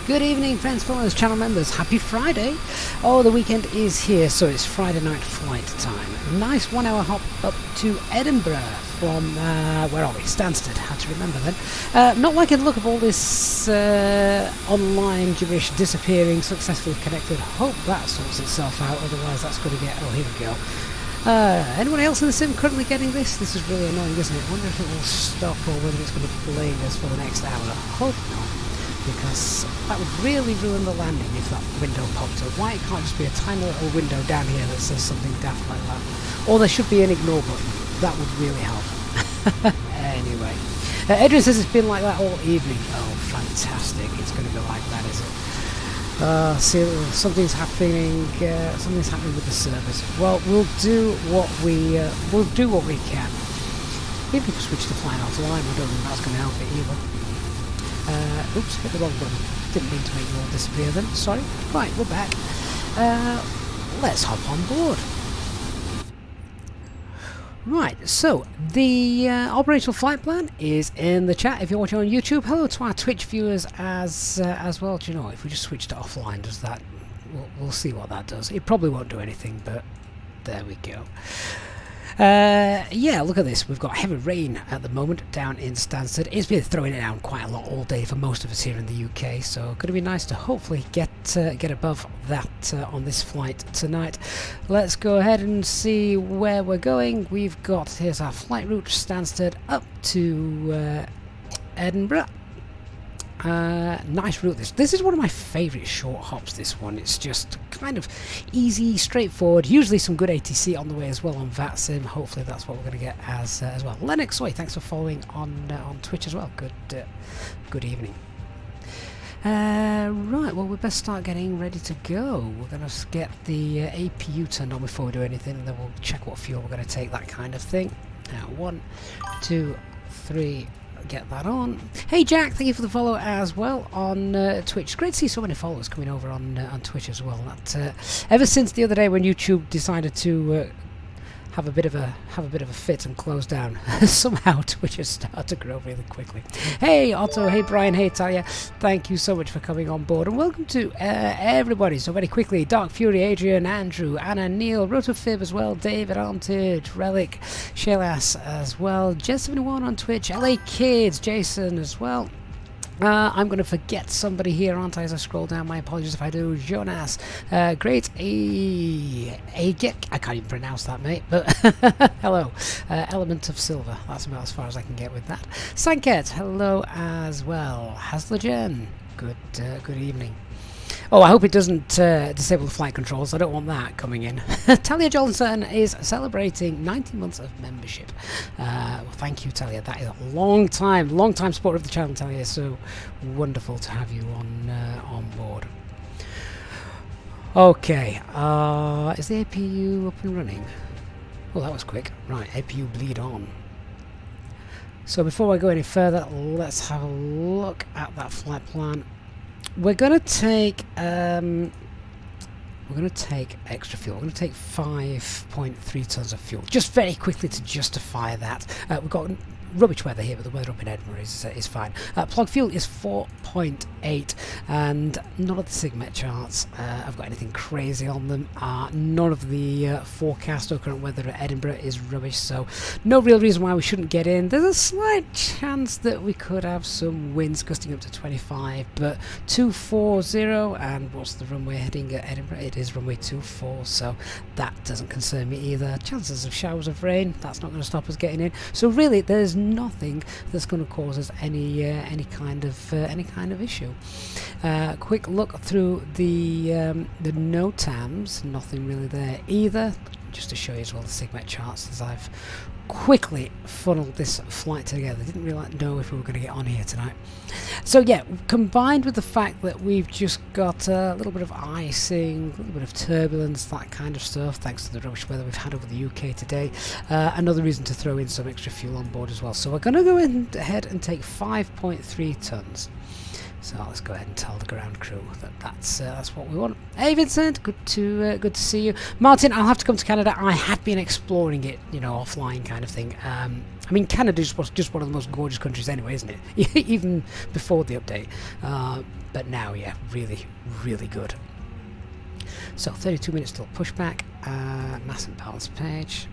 Good evening, friends, followers, channel members. Happy Friday. Oh, the weekend is here, so it's Friday night flight time. Nice 1 hour hop up to Edinburgh from, where are we? Stansted, had to remember then. Not liking the look of all this online gibberish disappearing, successfully connected. Hope that sorts itself out, otherwise that's going to get, oh, here we go. Anyone else in the sim currently getting this? This is really annoying, isn't it? I wonder if it will stop or whether it's going to blame us for the next hour. Hope not, because that would really ruin the landing if that window popped up. Why it can't just be a tiny little window down here that says something daft like that? Or there should be an ignore button. That would really help. Anyway, Adrian says it's been like that all evening. Oh, fantastic! It's going to be like that, is it? See, something's happening. Something's happening with the servers. Well, we'll do what we can. Even if we switch to flying offline, I don't think that's going to help it either. Oops, hit the wrong button. Didn't mean to make you all disappear then. Sorry. Right, we're back. Let's hop on board. Right, so the operational flight plan is in the chat if you're watching on YouTube. Hello to our Twitch viewers as well. Do you know, if we just switch to offline, does that? We'll see what that does. It probably won't do anything, but there we go. Yeah, look at this. We've got heavy rain at the moment down in Stansted. It's been throwing it down quite a lot all day for most of us here in the UK, so going to be nice to hopefully get above that on this flight tonight. Let's go ahead and see where we're going. We've got, here's our flight route, Stansted up to Edinburgh. Nice route. This is one of my favourite short hops, this one. It's just kind of easy, straightforward, usually some good ATC on the way as well on VATSIM. Hopefully that's what we're going to get as well. Lennox Soy, thanks for following on Twitch as well. Good evening. Right, well, we best start getting ready to go. We're going to get the APU turned on before we do anything, and then we'll check what fuel we're going to take, that kind of thing. Now, 1, 2, 3... get that on. Hey Jack, thank you for the follow as well on Twitch. It's great to see so many followers coming over on Twitch as well. That ever since the other day when YouTube decided to have a bit of a fit and close down, somehow Twitch has started to grow really quickly. Hey Otto, hey Brian, hey Talia, thank you so much for coming on board, and welcome to everybody. So very quickly, Dark Fury, Adrian, Andrew, Anna, Neil, Rotofib as well, David, Armitage, Relic, Shelas as well, Jet71 on Twitch, LA Kids, Jason as well. I'm going to forget somebody here, aren't I, as I scroll down? My apologies if I do. Jonas, great, I can't even pronounce that, mate, but hello. Element of Silver, that's about as far as I can get with that. Sanket, hello as well. Haslagen, good evening. Oh, I hope it doesn't disable the flight controls. I don't want that coming in. Talia Johnson is celebrating 90 months of membership. Well, thank you, Talia. That is a long time supporter of the channel, Talia. So wonderful to have you on board. Okay, is the APU up and running? Oh, that was quick. Right, APU bleed on. So before I go any further, let's have a look at that flight plan. We're going to take extra fuel. We're going to take 5.3 tons of fuel, just very quickly to justify that. We've got rubbish weather here, but the weather up in Edinburgh is fine. Plug fuel is 4.8, and none of the Sigmet charts have got anything crazy on them. None of the forecast or current weather at Edinburgh is rubbish, so no real reason why we shouldn't get in. There's a slight chance that we could have some winds gusting up to 25, but 240, and what's the runway heading at Edinburgh? It is runway 24, so that doesn't concern me either. Chances of showers of rain, that's not going to stop us getting in. So really, there's nothing that's going to cause us any kind of issue. Quick look through the NOTAMs, nothing really there either. Just to show you as well the Sigmet charts as I've quickly funneled this flight together. Didn't really know if we were going to get on here tonight. So yeah, combined with the fact that we've just got a little bit of icing, a little bit of turbulence, that kind of stuff, thanks to the rubbish weather we've had over the UK today, another reason to throw in some extra fuel on board as well. So we're going to go ahead and take 5.3 tons. So let's go ahead and tell the ground crew that that's what we want. Hey Vincent, good to see you. Martin, I'll have to come to Canada. I have been exploring it, you know, offline kind of thing. I mean, Canada's just one of the most gorgeous countries anyway, isn't it? Even before the update. But now, yeah, really, really good. So 32 minutes till pushback. Mass and balance page.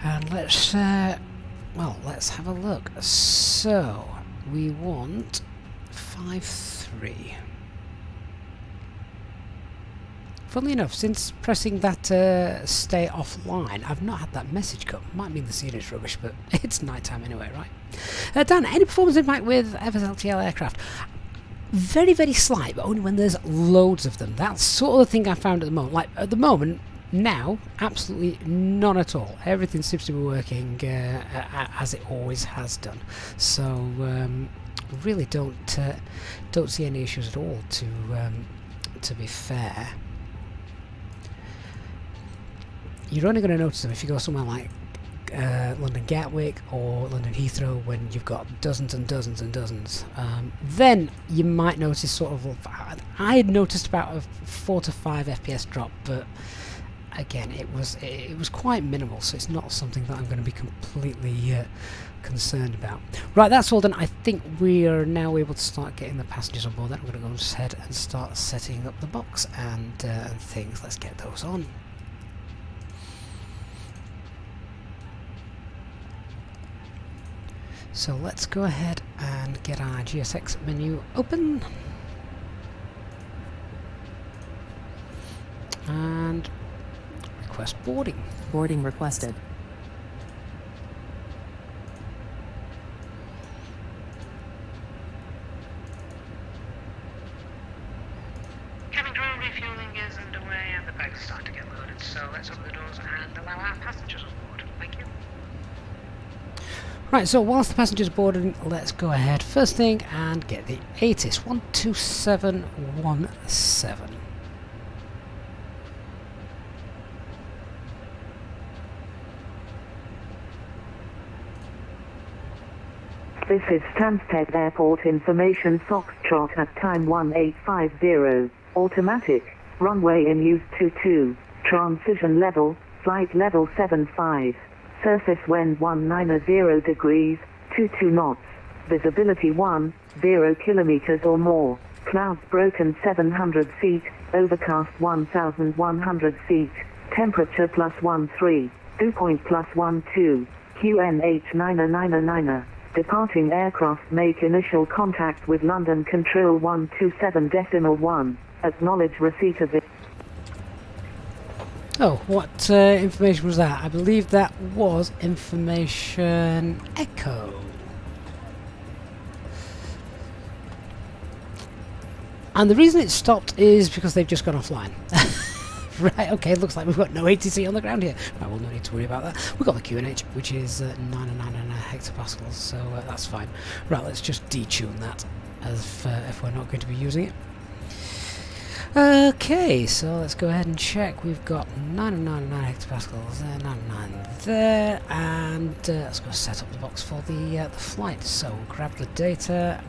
And let's let's have a look. So we want 5-3. Funnily enough, since pressing that stay offline, I've not had that message come. Might mean the scene is rubbish, but it's night time anyway, right? Dan, any performance impact with FSLTL aircraft? Very, very slight, but only when there's loads of them. That's sort of the thing I found at the moment. Like, at the moment, now, absolutely none at all. Everything seems to be working as it always has done. So, really don't see any issues at all, to be fair. You're only going to notice them if you go somewhere like London Gatwick or London Heathrow, when you've got dozens and dozens and dozens. Then you might notice sort of, I had noticed about a 4 to 5 FPS drop, but again, it was quite minimal, so it's not something that I'm going to be completely concerned about. Right, that's all done. I think we are now able to start getting the passengers on board. Then I'm going to go ahead and start setting up the box and things. Let's get those on. So let's go ahead and get our GSX menu open. And request boarding. Boarding requested. Cabin crew refueling is underway and the bags are starting to get loaded, so let's open the doors and allow our passengers on board. Thank you. Right, so whilst the passengers are boarding, let's go ahead first thing and get the ATIS 12717. This is Stansted Airport information, Foxtrot at time 1850, automatic, runway in use 22, transition level, flight level 75, surface wind 190 degrees, 22 knots, visibility 10 kilometers or more, clouds broken 700 feet, overcast 1100 feet, temperature +13, dew point +12, QNH 999. Departing aircraft make initial contact with London Control 127.1. Acknowledge receipt of it. Oh, what information was that? I believe that was information echo. And the reason it stopped is because they've just gone offline. Right, okay, looks like we've got no ATC on the ground here. Right, well, no need to worry about that. We've got the QNH, which is 999 hectopascals, so that's fine. Right, let's just detune that as if we're not going to be using it. Okay, so let's go ahead and check. We've got 999 hectopascals there, 99 there, and let's go set up the box for the flight. So we'll grab the data,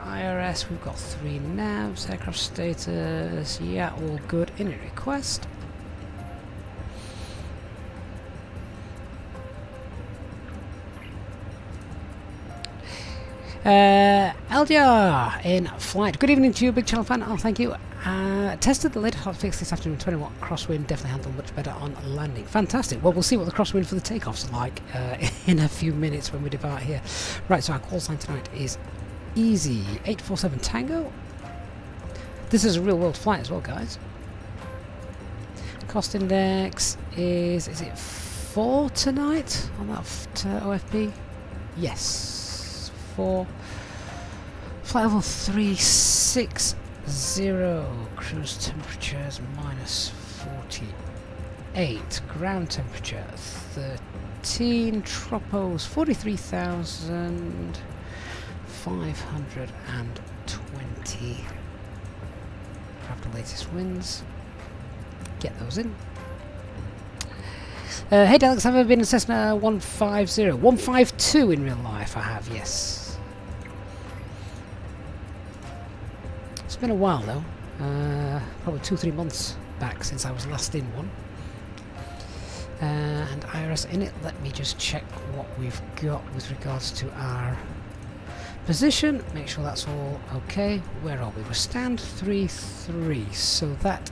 IRS, we've got 3 navs, aircraft status, yeah, all good. Init request. LDR in flight. Good evening to you, big channel fan. Oh, thank you. Tested the latest hotfix this afternoon. 20 watt crosswind, definitely handled much better on landing. Fantastic. Well, we'll see what the crosswind for the takeoffs are like in a few minutes when we depart here. Right, so our call sign tonight is Easy 847 Tango. This is a real world flight as well, guys. Cost index is it 4 tonight on that OFP? Yes, 4. Flight level 360. Cruise temperatures -48. Ground temperature 13. Tropos 43,520. Grab the latest winds. Get those in. Hey Daleks, have I been a Cessna 150? 152 in real life, I have, yes. been a while though. Probably 2-3 months back since I was last in one. And IRS in it. Let me just check what we've got with regards to our position. Make sure that's all okay. Where are we? We're stand 3-3. So that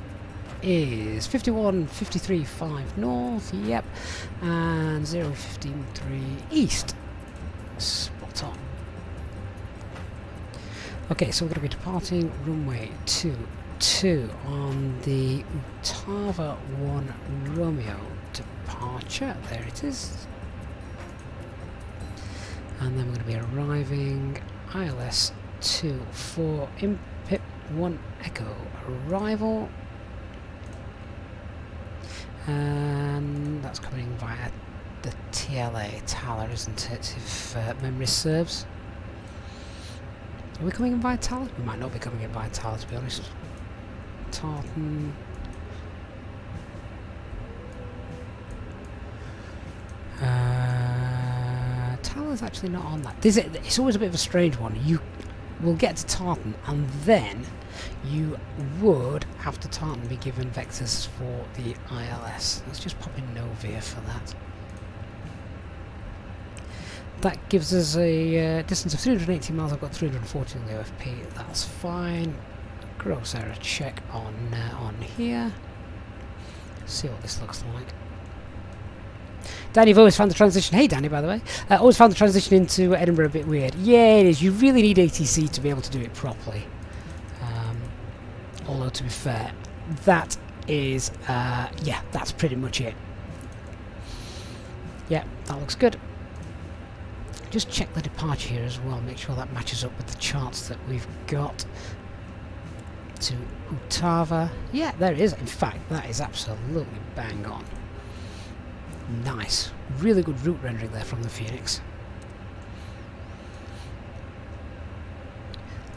is 51-53-5 north. Yep. And 0-15-3 east. Spot on. Okay, so we're going to be departing runway 22 on the Utava 1 Romeo departure. There it is. And then we're going to be arriving ILS 24 IMPIP 1 Echo arrival. And that's coming via the TLA, Taler, isn't it, if memory serves. Are we coming in via Taler? We might not be coming in via Taler, to be honest. Tartan. Taler's actually not on that. It's always a bit of a strange one. You will get to Tartan and then you would have to Tartan be given vectors for the ILS. Let's just pop in Novia for that. That gives us a distance of 380 miles. I've got 340 on the OFP. That's fine. Gross error check on here. See what this looks like. Danny, you've always found the transition. Hey, Danny, by the way. Always found the transition into Edinburgh a bit weird. Yeah, it is. You really need ATC to be able to do it properly. Although, to be fair, that is, yeah, that's pretty much it. Yeah, that looks good. Just check the departure here as well, make sure that matches up with the charts that we've got. To Utava. Yeah, there it is. In fact, that is absolutely bang on. Nice. Really good route rendering there from the Phoenix.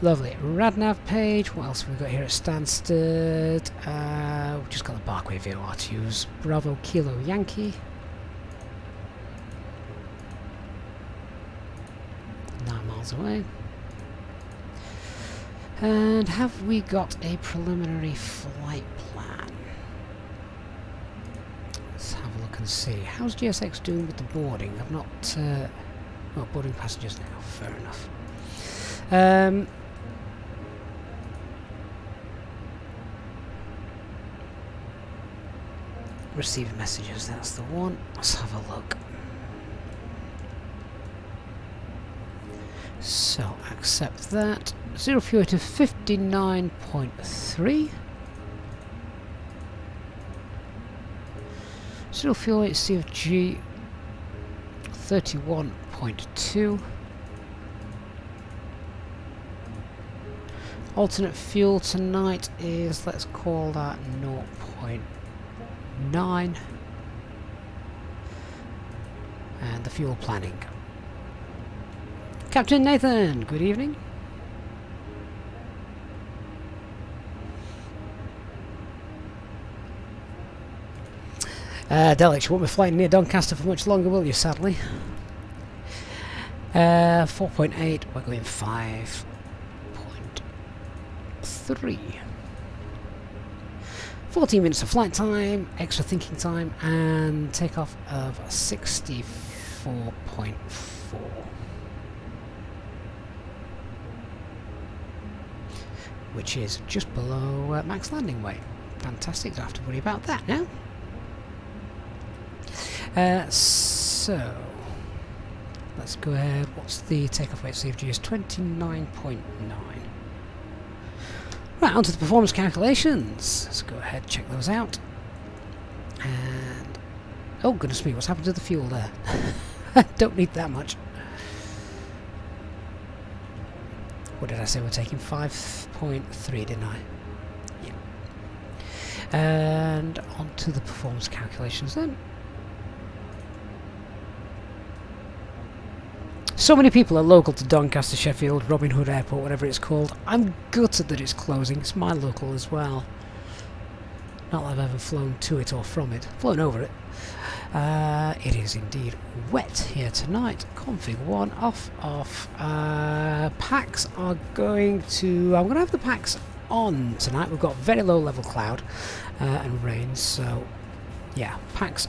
Lovely. Radnav page. What else have we got here at Stansted? We've just got the Barkway VOR to use. Bravo Kilo Yankee. 9 miles away. And have we got a preliminary flight plan? Let's have a look and see. How's GSX doing with the boarding? I've not... oh, boarding passengers now. Fair enough. Receive messages, that's the one. Let's have a look. So, accept that. Zero fuel to 59.3. Zero fuel at CFG 31.2. Alternate fuel tonight is, let's call that 0.9. And the fuel planning. Captain Nathan, good evening. Delix, you won't be flying near Doncaster for much longer, will you, sadly? 4.8, we're going 5.3. 14 minutes of flight time, extra thinking time, and takeoff of 64.4. Which is just below max landing weight. Fantastic, don't have to worry about that now. So, let's go ahead. What's the takeoff weight? CFG is 29.9. Right, onto the performance calculations. Let's go ahead, check those out. And, oh goodness me, what's happened to the fuel there? Don't need that much. What did I say? We're taking 5.3, didn't I? Yeah. And onto the performance calculations then. So many people are local to Doncaster, Sheffield, Robin Hood Airport, whatever it's called. I'm gutted that it's closing. It's my local as well. Not that I've ever flown to it or from it. Flown over it. It is indeed wet here tonight. Config 1 off. Packs are going to... I'm going to have the packs on tonight. We've got very low level cloud and rain, so yeah, packs,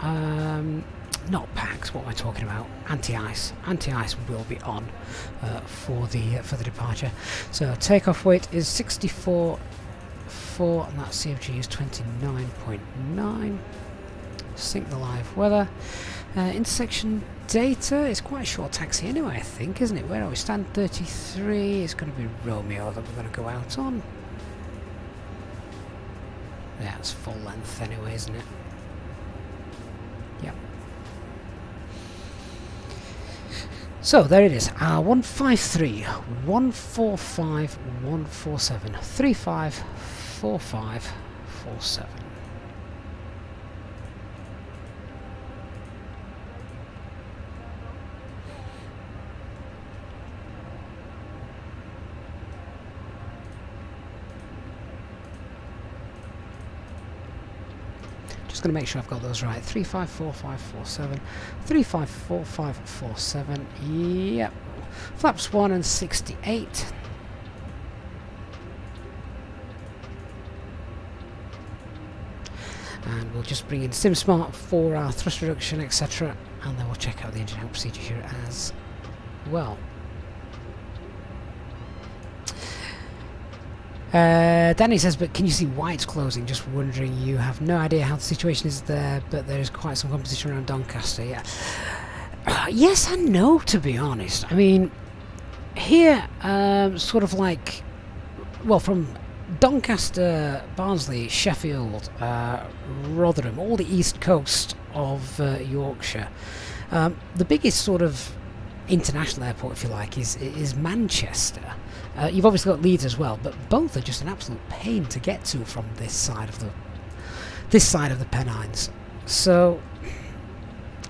not packs, what am I talking about? Anti-ice. Anti-ice will be on for the departure. So takeoff weight is 64.4 and that CFG is 29.9. Sync the live weather. Intersection data is quite a short taxi anyway, I think, isn't it? Where are we? Stand 33. It's going to be Romeo that we're going to go out on. Yeah, it's full length anyway, isn't it? Yep. So there it is. 153 145 147 354547. Just going to make sure I've got those right. 354547, 354547. Yep. Flaps 1 and 68. And we'll just bring in SimSmart for our thrust reduction, etc. And then we'll check out the engine out procedure here as well. Danny says, but can you see why it's closing? Just wondering. You have no idea how the situation is there, but there is quite some competition around Doncaster. Yeah. Yes and no, to be honest. I mean, here, sort of like, well, from Doncaster, Barnsley, Sheffield, Rotherham, all the east coast of Yorkshire. The biggest sort of international airport, if you like, is Manchester. You've obviously got Leeds as well, but both are just an absolute pain to get to from this side of the Pennines. So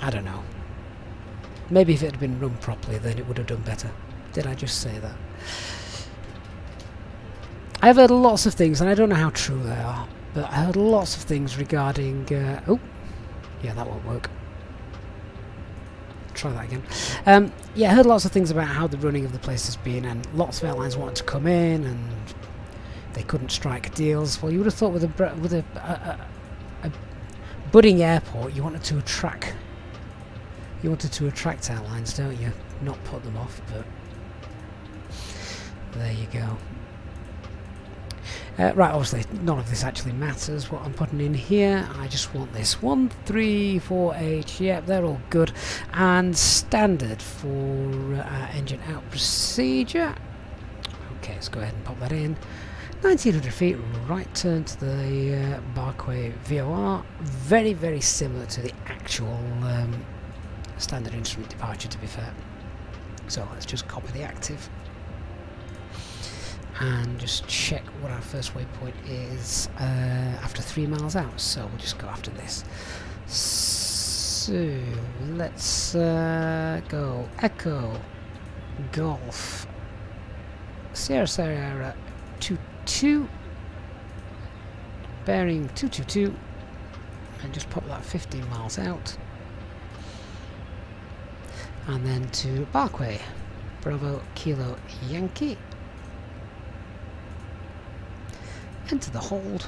I don't know. Maybe if it had been run properly, then it would have done better. Did I just say that? I've heard lots of things, and I don't know how true they are, but I heard lots of things regarding. Oh, yeah, that won't work. Try that again. Yeah, I heard lots of things about how the running of the place has been, and lots of airlines wanted to come in, and they couldn't strike deals. Well, you would have thought with a budding airport, you wanted to attract airlines, don't you? Not put them off, but there you go. Right, obviously none of this actually matters what I'm putting in here. I just want this 134H. Yep, they're all good and standard for engine out procedure. Okay, let's go ahead and pop that in. 1900 feet, right turn to the Barkway VOR. Very, very similar to the actual standard instrument departure, to be fair. So let's just copy the active and just check what our first waypoint is after 3 miles out. So we'll just go after this. So let's go Echo Golf Sierra Sierra 22, bearing 222, and just pop that 15 miles out, and then to Barkway Bravo Kilo Yankee. Enter the hold,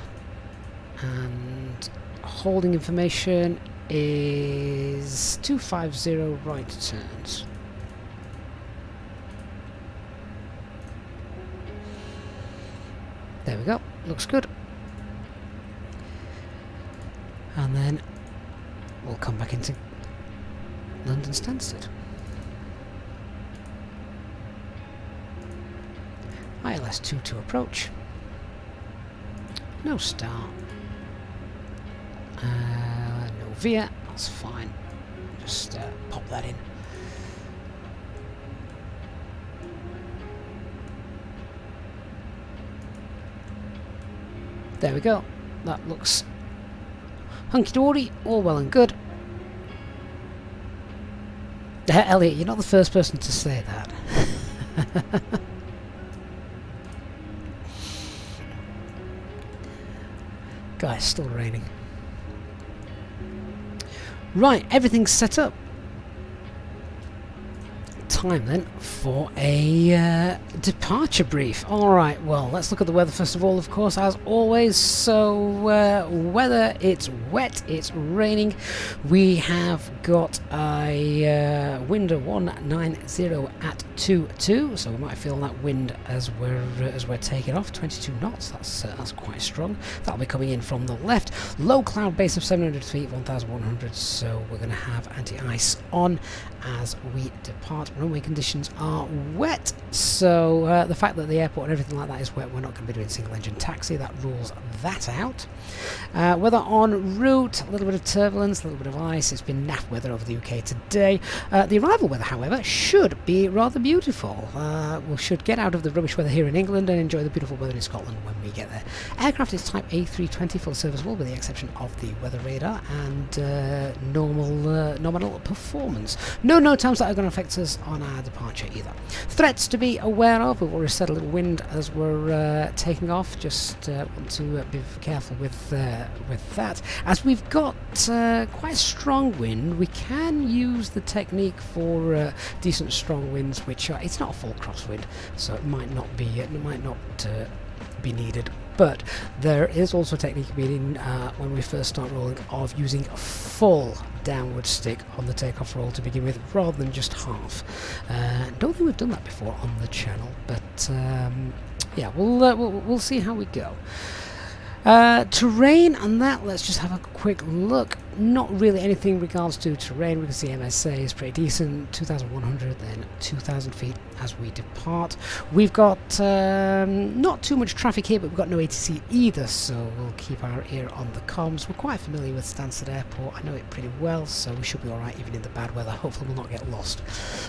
and holding information is 250 right turns. There we go, looks good. And then we'll come back into London Stansted. ILS 2 to approach. No start. No VIA, that's fine. Just pop that in. There we go. That looks hunky-dory, all well and good. Elliot, you're not the first person to say that. Guys, still raining. Right, everything's set up. time then for a departure brief. Alright, well, let's look at the weather first of all, of course, as always. So, weather, it's wet, it's raining. We have got a wind of 190 at 22, so we might feel that wind as we're taking off. 22 knots, that's quite strong. That'll be coming in from the left. Low cloud base of 700 feet, 1,100, so we're going to have anti-ice on as we depart. Runway conditions are wet, so the fact that the airport and everything like that is wet, we're not going to be doing single engine taxi. That rules that out. Weather en route, a little bit of turbulence, a little bit of ice. It's been naff weather over the UK today. The arrival weather, however, should be rather beautiful. We should get out of the rubbish weather here in England and enjoy the beautiful weather in Scotland when we get there. Aircraft is type A320, full serviceable with the exception of the weather radar and nominal performance. No times that are going to affect us on our departure either. Threats to be aware of. We've already set a little wind as we're taking off. Just want to be careful with that. As we've got quite strong wind, we can use the technique for decent strong winds, which it's not a full crosswind, so it might not be needed. But there is also a technique when we first start rolling of using a full downward stick on the takeoff roll to begin with, rather than just half. Don't think we've done that before on the channel, but yeah, we'll see how we go. Terrain and that, let's just have a quick look. Not really anything in regards to terrain. We can see MSA is pretty decent, 2,100, then 2,000 feet as we depart. We've got not too much traffic here, but we've got no ATC either, so we'll keep our ear on the comms. We're quite familiar with Stansted Airport. I know it pretty well, so we should be alright even in the bad weather. Hopefully we'll not get lost.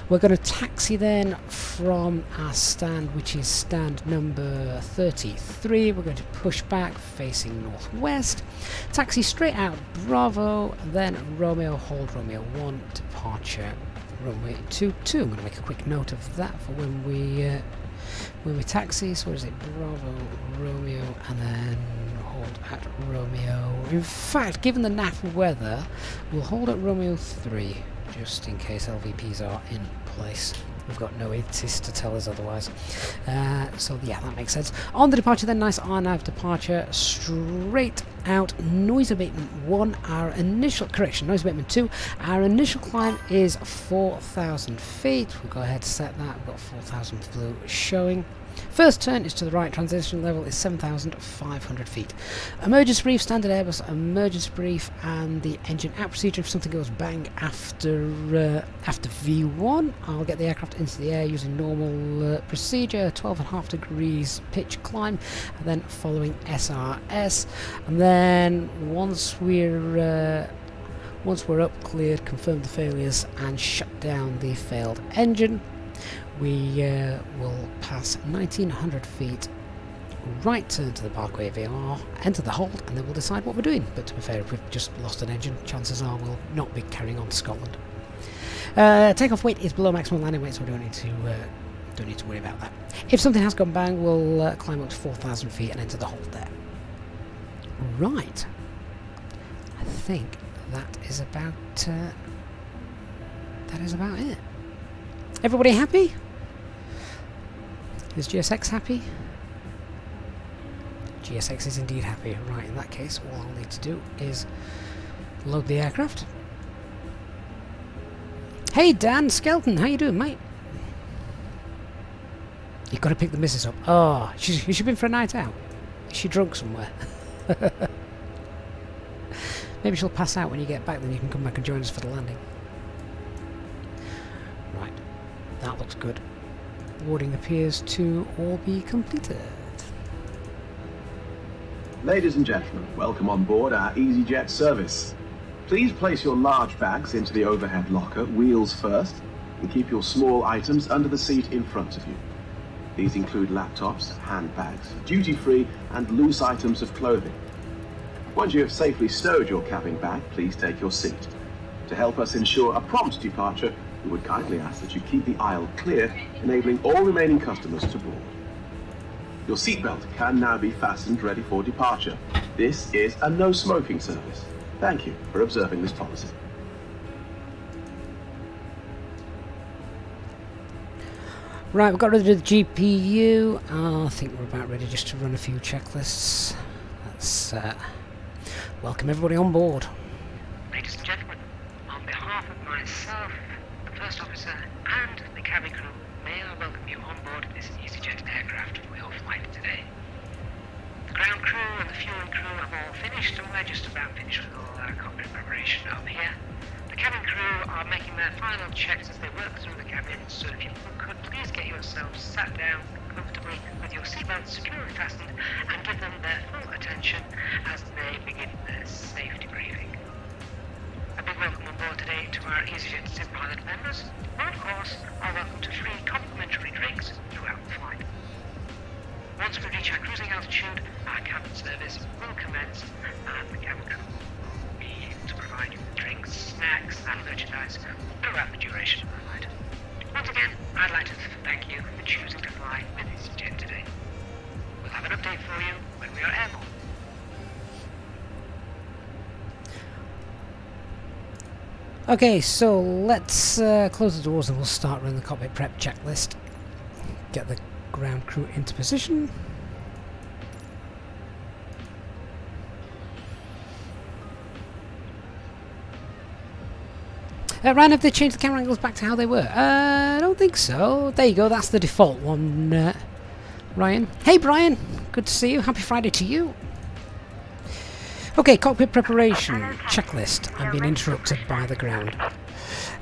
We're going to taxi then from our stand, which is stand number 33. We're going to push back facing northwest. Taxi straight out Bravo, then Romeo, hold Romeo 1, departure runway 22. I'm going to make a quick note of that for when we taxi. So what is it? Bravo, Romeo, and then hold at Romeo. In fact, given the naff weather, we'll hold at Romeo 3, just in case LVPs are in place. We've got no ATIS to tell us otherwise. So yeah, that makes sense. On the departure then, nice RNAV departure, straight out, noise abatement 1, noise abatement 2, our initial climb is 4,000 feet. We'll go ahead and set that. We've got 4,000 blue showing. First turn is to the right, transition level is 7,500 feet. Emergency brief, standard Airbus emergency brief, and the engine out procedure. If something goes bang after V1, I'll get the aircraft into the air using normal procedure, 12.5 degrees pitch climb, and then following SRS. And then once we're up, cleared, confirm the failures, and shut down the failed engine. We will pass 1,900 feet, right turn to the Parkway VR, enter the hold, and then we'll decide what we're doing. But to be fair, if we've just lost an engine, chances are we'll not be carrying on to Scotland. Takeoff weight is below maximum landing weight, so we don't need to worry about that. If something has gone bang, we'll climb up to 4,000 feet and enter the hold there. Right. I think that is about it. Everybody happy? Is GSX happy? GSX is indeed happy. Right, in that case, all I'll need to do is load the aircraft. Hey Dan Skelton, how you doing, mate? You've got to pick the missus up. Oh, has she been for a night out? Is she drunk somewhere? Maybe she'll pass out when you get back, then you can come back and join us for the landing. Right, that looks good. Boarding appears to all be completed. Ladies and gentlemen, welcome on board our Easyjet service. Please place your large bags into the overhead locker, wheels first, and keep your small items under the seat in front of you. These include laptops, handbags, duty-free and loose items of clothing. Once you have safely stowed your cabin bag, please take your seat. To help us ensure a prompt departure, we would kindly ask that you keep the aisle clear, enabling all remaining customers to board. Your seatbelt can now be fastened ready for departure. This is a no smoking service. Thank you for observing this policy. Right, we've got rid of the GPU. I think we're about ready just to run a few checklists. Let's welcome everybody on board. Ladies and gentlemen, on behalf of myself, the first officer, and the cabin crew, may I welcome you on board this Easyjet aircraft for your flight today. The ground crew and the fueling crew have all finished, and we're just about finished with all our cockpit preparation over here. The cabin crew are making their final checks as they work through the cabin, so if you could please get yourselves sat down comfortably with your seatbelts securely fastened and give them their full attention as they begin their safety briefing. A big welcome on board today to our Easyjet Sim Pilot members, who of course are welcome to free complimentary drinks throughout the flight. Once we reach our cruising altitude, our cabin service will commence and the cabin crew will be able to provide you with drinks, snacks and merchandise throughout the duration of the flight. Once again, I'd like to thank you for choosing to fly with Easyjet today. We'll have an update for you when we are airborne. Okay, so let's close the doors and we'll start running the cockpit prep checklist. Get the ground crew into position. Ryan, have they changed the camera angles back to how they were? I don't think so. There you go, that's the default one, Ryan. Hey Brian, good to see you. Happy Friday to you. Okay, cockpit preparation checklist. I'm being interrupted by the ground.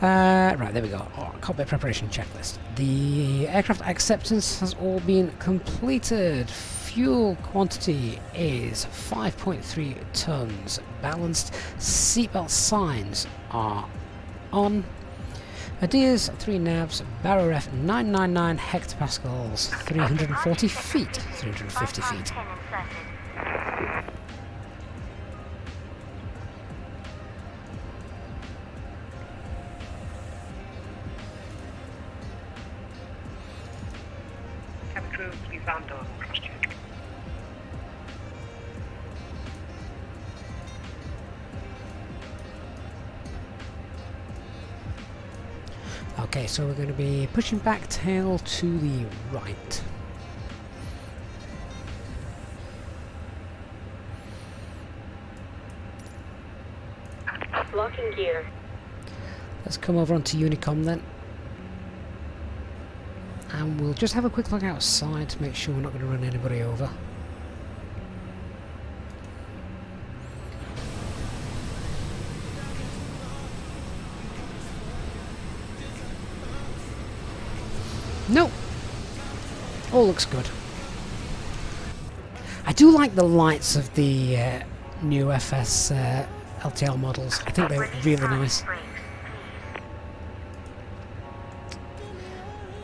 Right, there we go. Oh, cockpit preparation checklist. The aircraft acceptance has all been completed. Fuel quantity is 5.3 tons. Balanced seatbelt signs are on. ADIRS 3 navs, Barrow F 999 hectopascals, 340 feet, 350 feet. Cabin crew, please arm door cross check. Okay, so we're going to be pushing back tail to the right. Locking gear. Let's come over onto Unicom then. And we'll just have a quick look outside to make sure we're not going to run anybody over. Nope. All looks good. I do like the lights of the new FSLTL models. I think they look really nice.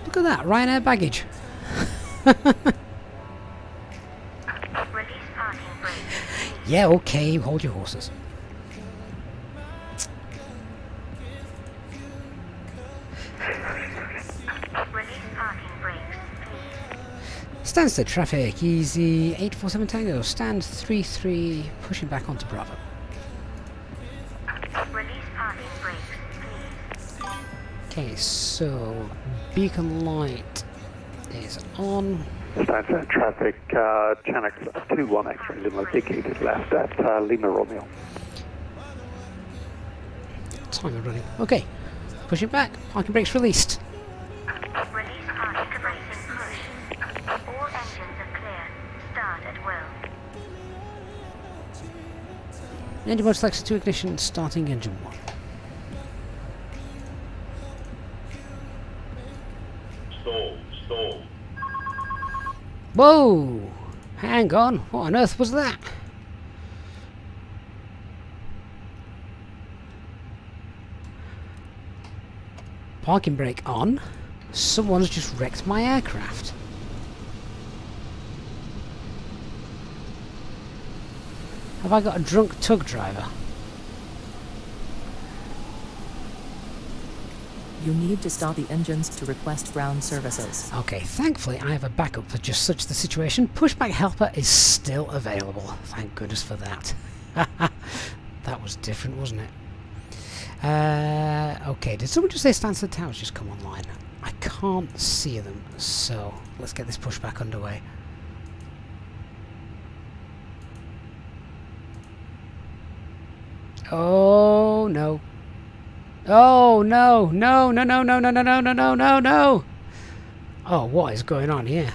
Look at that, Ryanair baggage. Yeah, okay, hold your horses. Stansted traffic, easy 847 Tango, stand 33, pushing back onto Bravo. Okay, so beacon light is on. Stansted traffic, Channel 21 X-ray Lima indicated left at Lima Romeo. Time of running. Okay, pushing back, parking brakes released. Engine mode selected to ignition, starting engine 1. Stall. Whoa! Hang on, what on earth was that? Parking brake on. Someone's just wrecked my aircraft. Have I got a drunk tug driver? You need to start the engines to request ground services. Okay, thankfully I have a backup for just such the situation. Pushback helper is still available. Thank goodness for that. That was different, wasn't it? Okay, did someone just say Stansted Towers just come online? I can't see them, so let's get this pushback underway. Oh no. Oh no, no, no, no, no, no, no, no, no, no, no, no. Oh, what is going on here?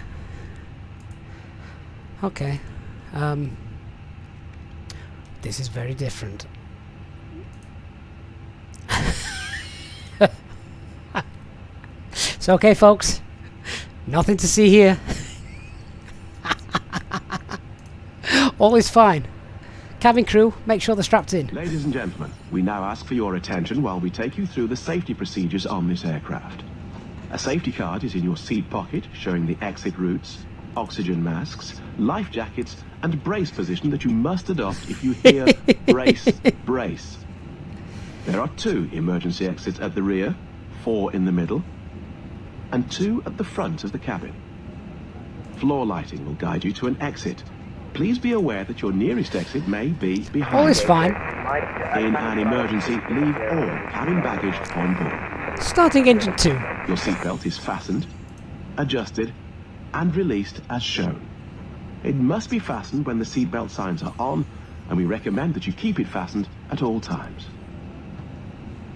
Okay. This is very different. It's okay, folks. Nothing to see here. All is fine. Cabin crew, make sure they're strapped in. Ladies and gentlemen, we now ask for your attention while we take you through the safety procedures on this aircraft. A safety card is in your seat pocket showing the exit routes, oxygen masks, life jackets and brace position that you must adopt if you hear brace, brace. There are 2 emergency exits at the rear, 4 in the middle, and 2 at the front of the cabin. Floor lighting will guide you to an exit. Please be aware that your nearest exit may be behind. All is fine. In an emergency, leave all cabin baggage on board. Starting engine 2. Your seatbelt is fastened, adjusted, and released as shown. It must be fastened when the seatbelt signs are on, and we recommend that you keep it fastened at all times.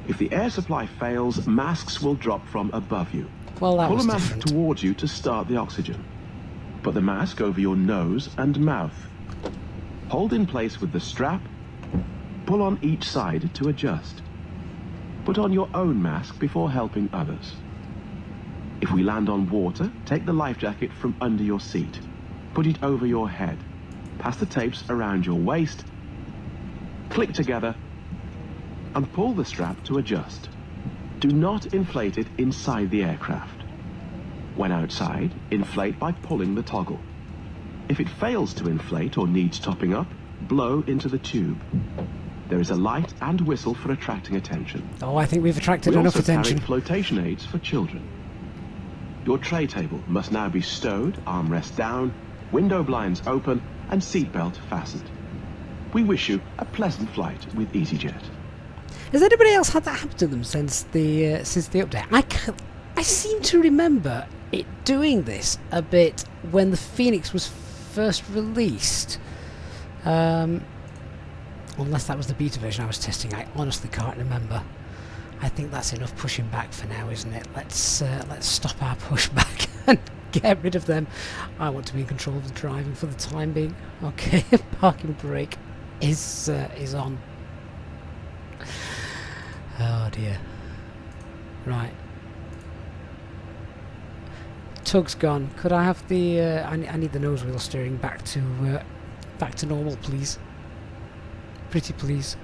If the air supply fails, masks will drop from above you. Well, that Pull was a mask different. towards you to start the oxygen. Put the mask over your nose and mouth. Hold in place with the strap. Pull on each side to adjust. Put on your own mask before helping others. If we land on water, take the life jacket from under your seat. Put it over your head. Pass the tapes around your waist. Click together and pull the strap to adjust. Do not inflate it inside the aircraft. When outside, inflate by pulling the toggle. If it fails to inflate or needs topping up, blow into the tube. There is a light and whistle for attracting attention. Oh, I think we've attracted We enough also attention. carry flotation aids for children. Your tray table must now be stowed, armrest down, window blinds open, and seatbelt fastened. We wish you a pleasant flight with Easyjet. Has anybody else had that happen to them since the update? I seem to remember it doing this a bit when the Fenix was first released. Unless that was the beta version I was testing, I honestly can't remember. I think that's enough pushing back for now, isn't it? Let's stop our pushback and get rid of them. I want to be in control of the driving for the time being. Okay, parking brake is on. Oh dear. Right. Tug's gone. Could I have the? I need the nose wheel steering back to normal, please. Pretty please.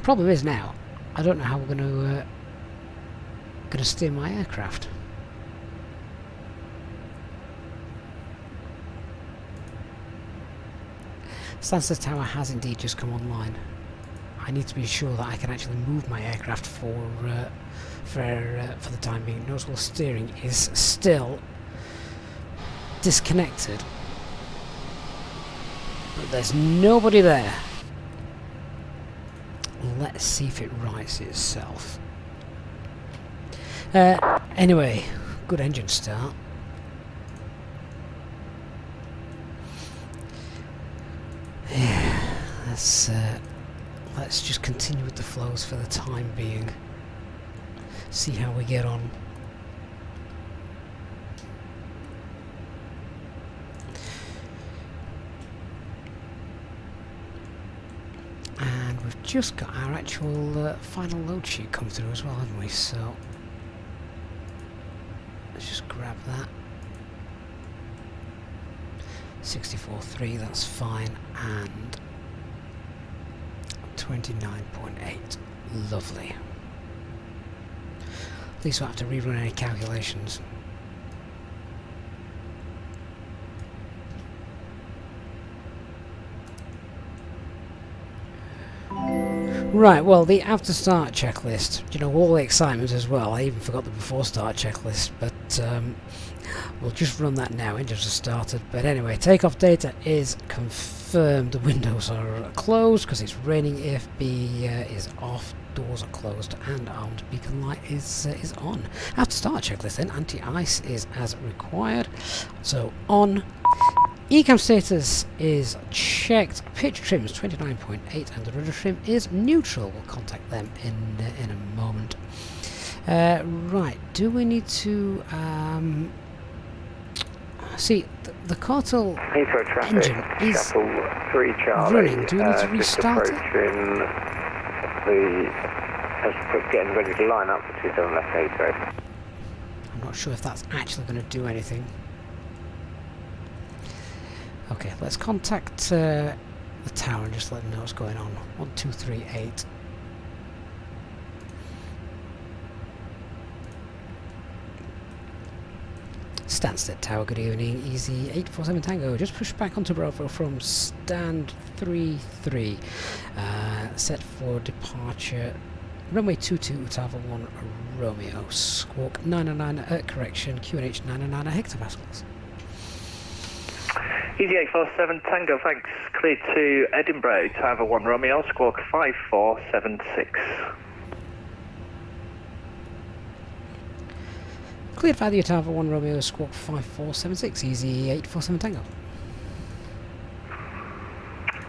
Problem is now, I don't know how we're gonna steer my aircraft. Stansted Tower has indeed just come online. I need to be sure that I can actually move my aircraft for the time being. Nose wheel steering is still disconnected, but there's nobody there. Let's see if it rights itself. Anyway, good engine start. Yeah, let's just continue with the flows for the time being. See how we get on. And we've just got our actual final load sheet come through as well, haven't we? So let's just grab that. 64.3, that's fine, and 29.8, lovely. At least we won't have to rerun any calculations. Right, well, the after start checklist, you know, all the excitement as well. I even forgot the before start checklist, but We'll just run that now, engines are started. But anyway, takeoff data is confirmed. The windows are closed because it's raining. AFB is off, doors are closed, and armed beacon light is on. After start checklist then, anti-ice is as required. So on. Ecam status is checked, pitch trim is 29.8 and the rudder trim is neutral. We'll contact them in a moment. Right, do we need to see the Cortal engine is Shuttle 3 Charlie, running? Do we need to restart it? Getting ready to line up for 27 left 8 I'm not sure if that's actually going to do anything. Okay, let's contact the tower and just let them know what's going on. 1238. Stansted Tower, good evening. Easy 847 Tango. Just push back onto Bravo from stand 33. Set for departure. Runway 22 Tower 1 Romeo. Squawk 909 correction. QNH 909 hectopascals. Easy 847 Tango, thanks. Clear to Edinburgh, Tower 1 Romeo, squawk 5476. Cleared by the Tower 1 Romeo, squawk 5476. Easy 847 Tango.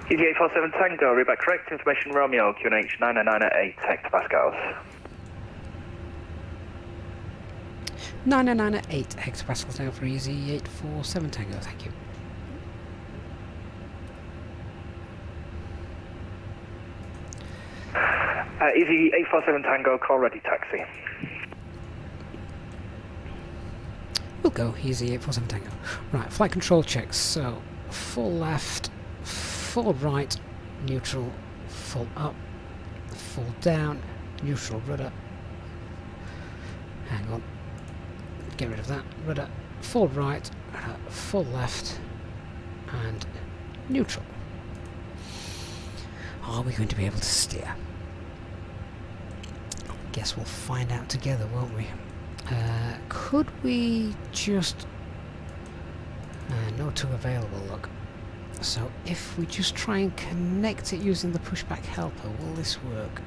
Easy 847 Tango, read back correct information Romeo, QNH 909 at 8 hectopascals. 909 at 8 hectopascals now for Easy 847 Tango, thank you. Easy 847 Tango, call ready taxi. We'll go Easy 847 Tango. Right, flight control checks. So, full left, full right, neutral, full up, full down, neutral rudder. Hang on. Get rid of that. Rudder, full right, full left, and neutral. Are we going to be able to steer? Guess we'll find out together, won't we? Could we just... no two available, look. So if we just try and connect it using the pushback helper, will this work?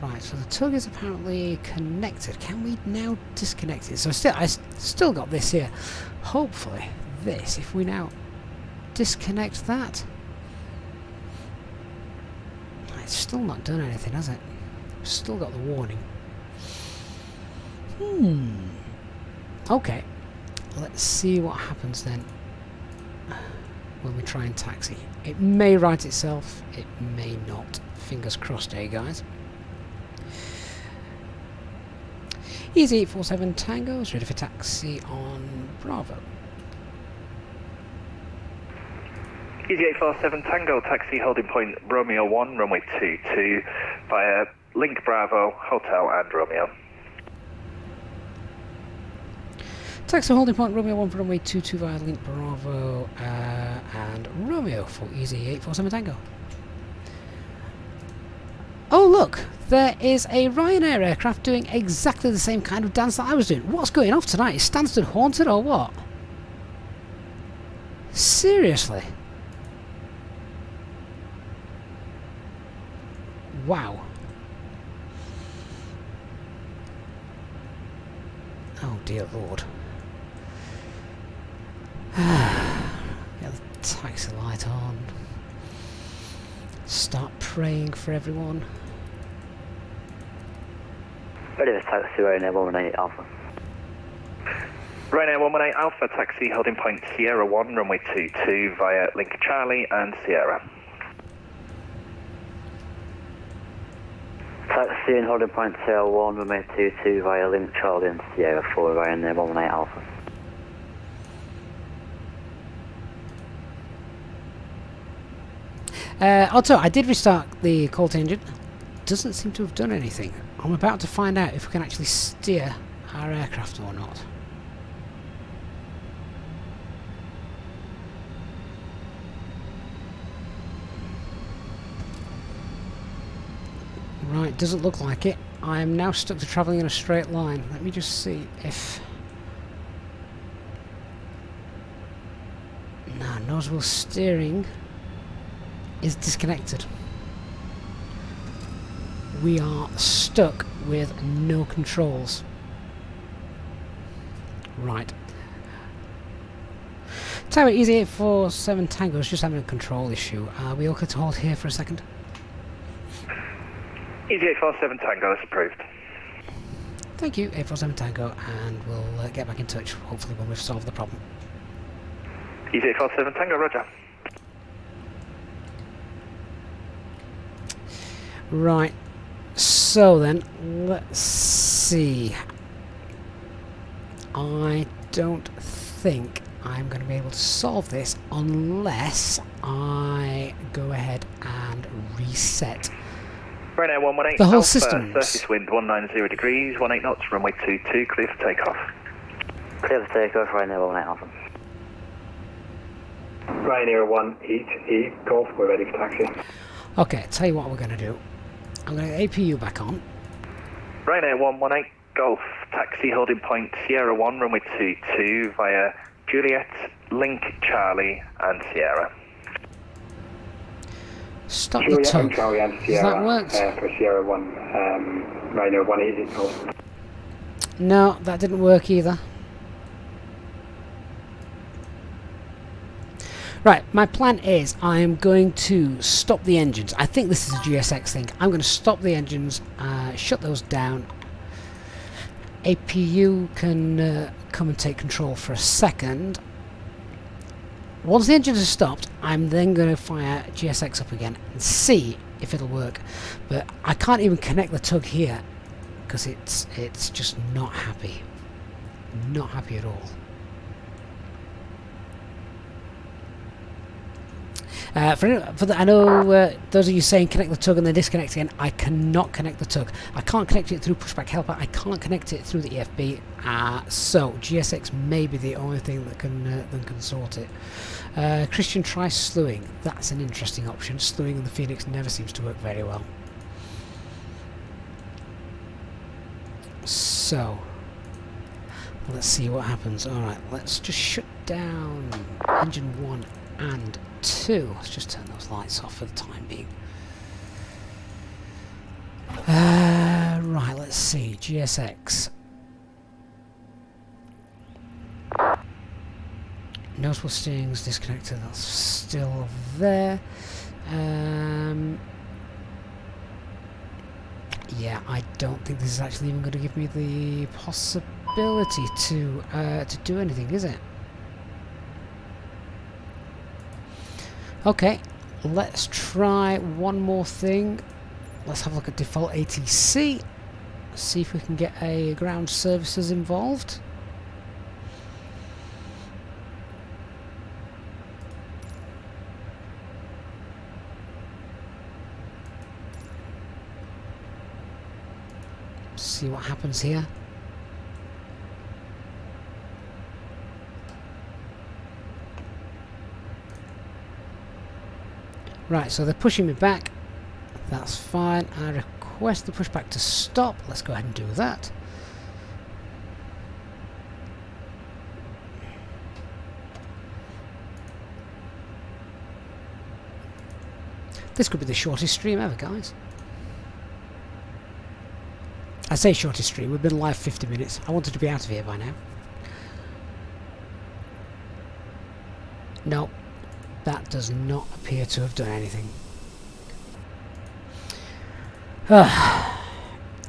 Right, so the tug is apparently connected. Can we now disconnect it? So I still got this here. Hopefully this, if we now disconnect that... It's still not done anything, has it? Still got the warning. Okay. Let's see what happens then when we try and taxi. It may right itself, it may not. Fingers crossed, eh, guys? Easy 847 Tango is ready for taxi on Bravo. Easy 847 Tango, taxi holding point Romeo 1, runway 22 via Link Bravo, Hotel and Romeo. Taxi holding point Romeo 1 for runway 22 via Link Bravo and Romeo for Easy 847 Tango. Oh look, there is a Ryanair aircraft doing exactly the same kind of dance that I was doing. What's going off tonight? Is Stansted haunted or what? Seriously? Wow. Oh dear Lord. Get the taxi light on. Start praying for everyone. Ready for taxi, Ryanair 118 Alpha. Ryanair 118 Alpha, taxi holding point Sierra 1, runway 22 via Link Charlie and Sierra. Taxi and holding point Sierra 1, runway 22 via Link Charlie and Sierra 4, Ryanair 118 Alpha. Also, I did restart the Colt engine. Doesn't seem to have done anything. I'm about to find out if we can actually steer our aircraft or not. Right, doesn't look like it. I am now stuck to travelling in a straight line. Let me just see if Now, nose wheel steering is disconnected. We are stuck with no controls. Right. Tower Easy 847 Tango is just having a control issue. Are we okay to hold here for a second? Easy 847 Tango is approved. Thank you, 847 Tango, and we'll get back in touch, hopefully when we've solved the problem. Easy 847 Tango, roger. Right, so then, let's see. I don't think I'm going to be able to solve this unless I go ahead and reset Ryanair 118, the whole Alpha, system. surface wind 190 degrees, 18 knots, runway 22, clear for takeoff. Clear for takeoff, Ryanair 118 Alpha. Ryanair 18 Golf, we're ready for taxi. Okay, tell you what we're going to do. I'm going to get APU back on. Ryanair 118 Golf, taxi holding point Sierra 1, runway 22 via Juliet, Link, Charlie and Sierra. Stop the Juliet tug. and Charlie and Does Sierra, that work? for Sierra 1, Ryanair 180 Golf. No, that didn't work either. Right, my plan is I'm going to stop the engines. I think this is a GSX thing. I'm going to stop the engines, shut those down. APU can come and take control for a second. Once the engines are stopped, I'm then going to fire GSX up again and see if it'll work. But I can't even connect the tug here because it's just not happy. Not happy at all. I know those of you saying connect the tug and then disconnect again. I cannot connect the tug. I can't connect it through Pushback Helper. I can't connect it through the EFB. So GSX may be the only thing that can sort it. Christian, try slewing. That's an interesting option. Slewing in the Phoenix never seems to work very well. So let's see what happens. Alright, let's just shut down engine 1 and 2. Let's just turn those lights off for the time being. Right, let's see. GSX. Nose wheel steering's disconnected. That's still there. Yeah, I don't think this is actually even going to give me the possibility to do anything, is it? Okay, let's try one more thing. Let's have a look at default ATC. See if we can get a ground services involved. See what happens here. Right, so they're pushing me back. That's fine. I request the pushback to stop. Let's go ahead and do that. This could be the shortest stream ever, guys. I say shortest stream, we've been live 50 minutes. I wanted to be out of here by now. No, that does not appear to have done anything.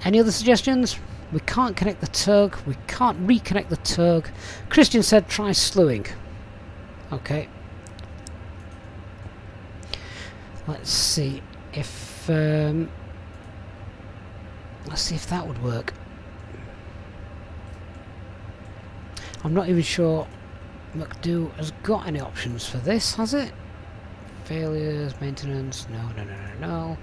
Any other suggestions? We can't connect the tug. We can't reconnect the tug. Christian said try slewing. Okay. Let's see if that would work. I'm not even sure McDo has got any options for this, has it? Failures, maintenance, no.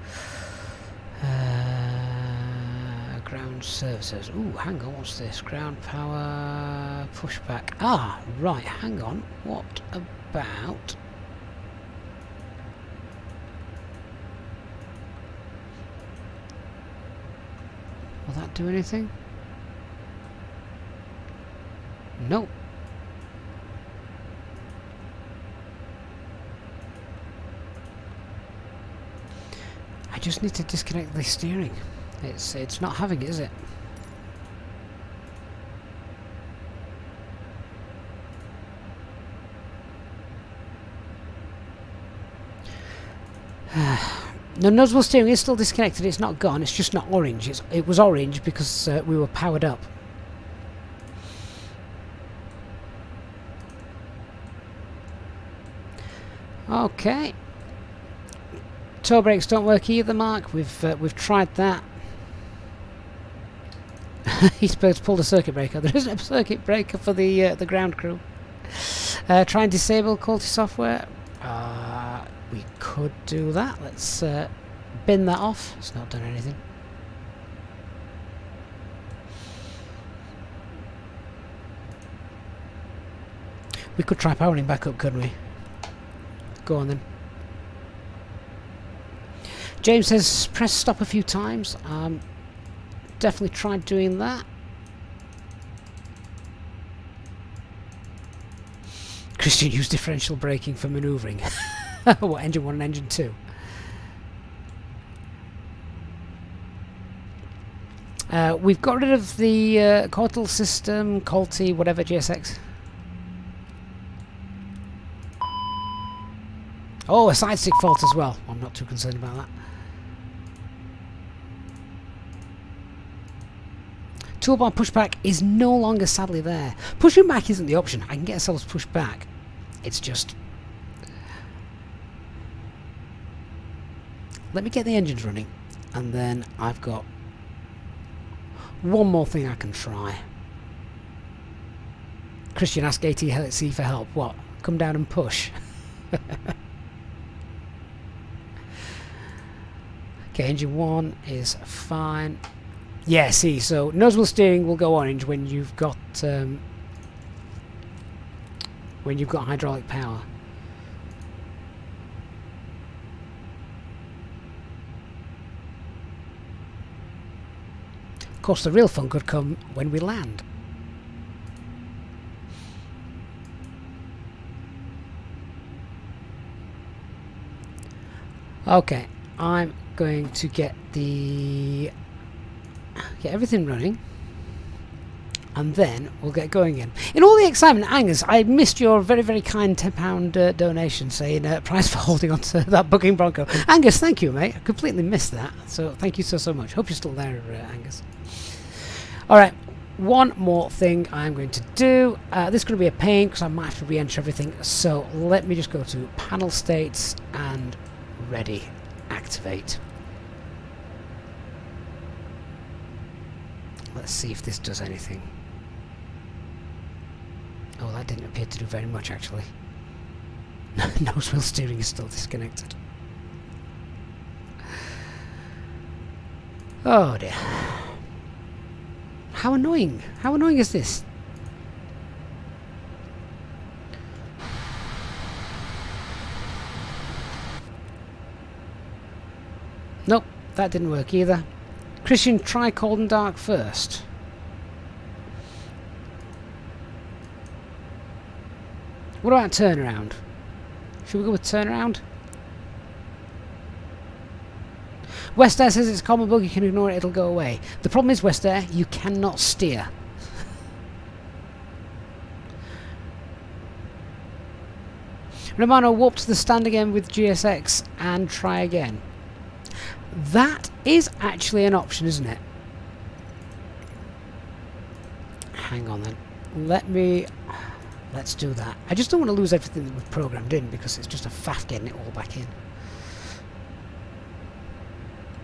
Ground services. Ooh, hang on, what's this? Ground power, pushback. Ah, right, hang on. What about... Will that do anything? Nope. just need to disconnect the steering. It's not having it, is it? The nozzle steering is still disconnected. It's not gone. It's just not orange. It was orange because we were powered up. Okay. Toe brakes don't work either, Mark. We've tried that. He's supposed to pull the circuit breaker. There isn't a circuit breaker for the ground crew. Try and disable quality software. We could do that. Let's bin that off. It's not done anything. We could try powering back up, couldn't we? Go on then. James says press stop a few times. Definitely tried doing that. Christian used differential braking for manoeuvring. What, engine 1 and engine 2? We've got rid of the Cortal system, Colty, whatever, GSX. Oh, a side stick fault as well. I'm not too concerned about that. Toolbar pushback is no longer sadly there. Pushing back isn't the option. I can get ourselves pushed back. It's just... Let me get the engines running, and then I've got one more thing I can try. Christian, ask ATC for help. What? Come down and push. Okay, engine 1 is fine. Yeah, see, so nozzle steering will go orange when you've got hydraulic power. Of course, the real fun could come when we land. Okay, I'm going to get everything running, and then we'll get going again. In all the excitement, Angus, I missed your very, very kind £10 donation saying prize for holding on to that booking Bronco. Angus, thank you, mate. I completely missed that, so thank you so much. Hope you're still there, Angus. Alright, one more thing I'm going to do. This is going to be a pain because I might have to re-enter everything, so let me just go to panel states and ready, activate. Let's see if this does anything. Oh, that didn't appear to do very much, actually. Nose wheel steering is still disconnected. Oh dear. How annoying. How annoying is this? Nope, that didn't work either. Christian, try cold and dark first. What about turnaround? Should we go with turnaround? West Air says it's a common bug, you can ignore it, it'll go away. The problem is, West Air, you cannot steer. Romano, warp to the stand again with GSX and try again. That is actually an option, isn't it? Hang on then. Let's do that. I just don't want to lose everything that we've programmed in because it's just a faff getting it all back in.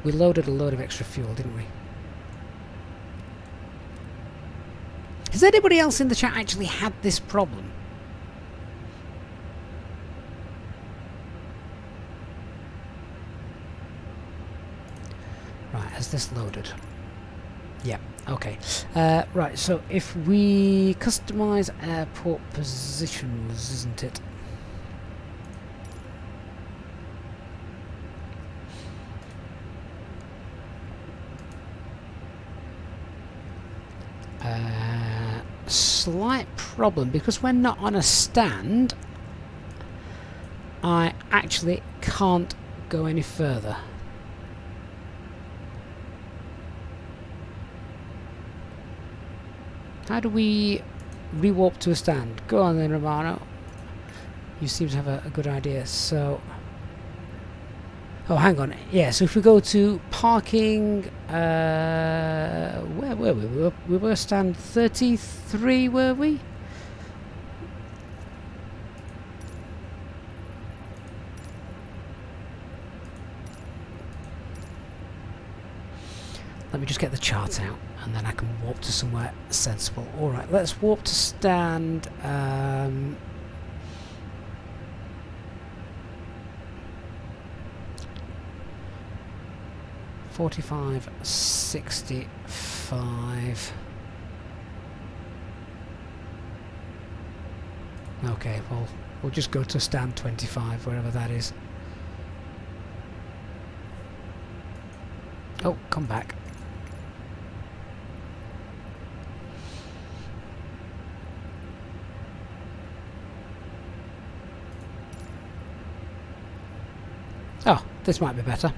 We loaded a load of extra fuel, didn't we? Has anybody else in the chat actually had this problem? Right, has this loaded? Yeah, okay. Right, so if we customize airport positions, isn't it? Slight problem, because we're not on a stand, I actually can't go any further. How do we re-warp to a stand? Go on then, Romano. You seem to have a good idea. So, oh, hang on. Yeah, so if we go to parking, where were we? We were stand 33, were we? Let me just get the chart out, and then I can warp to somewhere sensible. Alright, let's warp to stand... 45, 65. Okay, well, we'll just go to stand 25, wherever that is. Oh, come back. Oh, this might be better.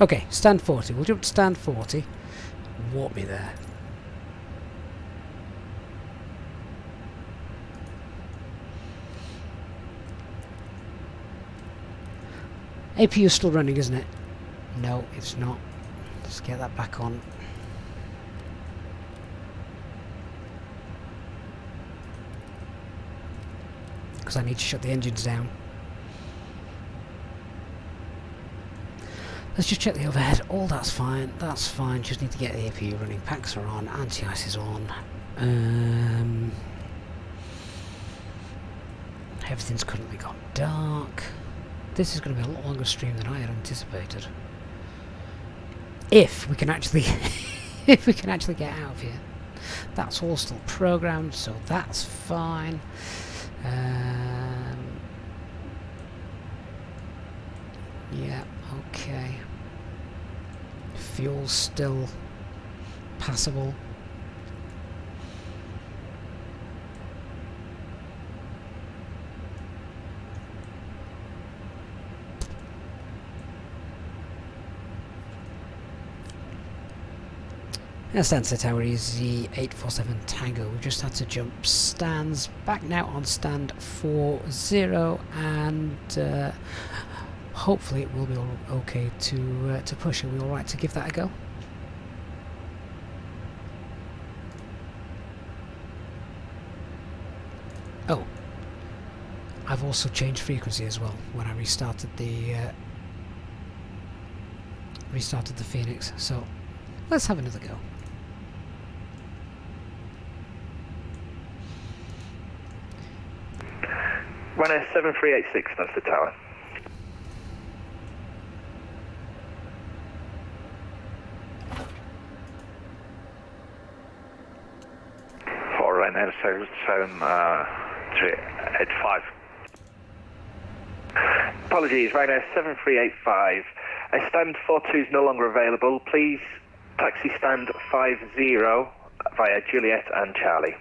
Okay, stand 40. We'll jump to stand 40. Warp me there. APU is still running, isn't it? No, it's not. Let's get that back on. Because I need to shut the engines down. Let's just check the overhead. All that's fine. That's fine. Just need to get the APU running. Packs are on. Anti-ice is on. Everything's currently gone dark. This is going to be a lot longer stream than I had anticipated. If we can actually, if we can actually get out of here. That's all still programmed, so that's fine. Yeah. Okay. Fuel's still passable. Stansted Tower Easy 847 Tango. We just had to jump stands. Back now on stand 40 and hopefully it will be all okay to push. Are we alright to give that a go? Oh, I've also changed frequency as well when I restarted the Fenix. So let's have another go. Runner 7386, that's the tower. For Runner 7385. Apologies, Runner 7385. Stand 42 is no longer available. Please taxi stand 50 via Juliet and Charlie.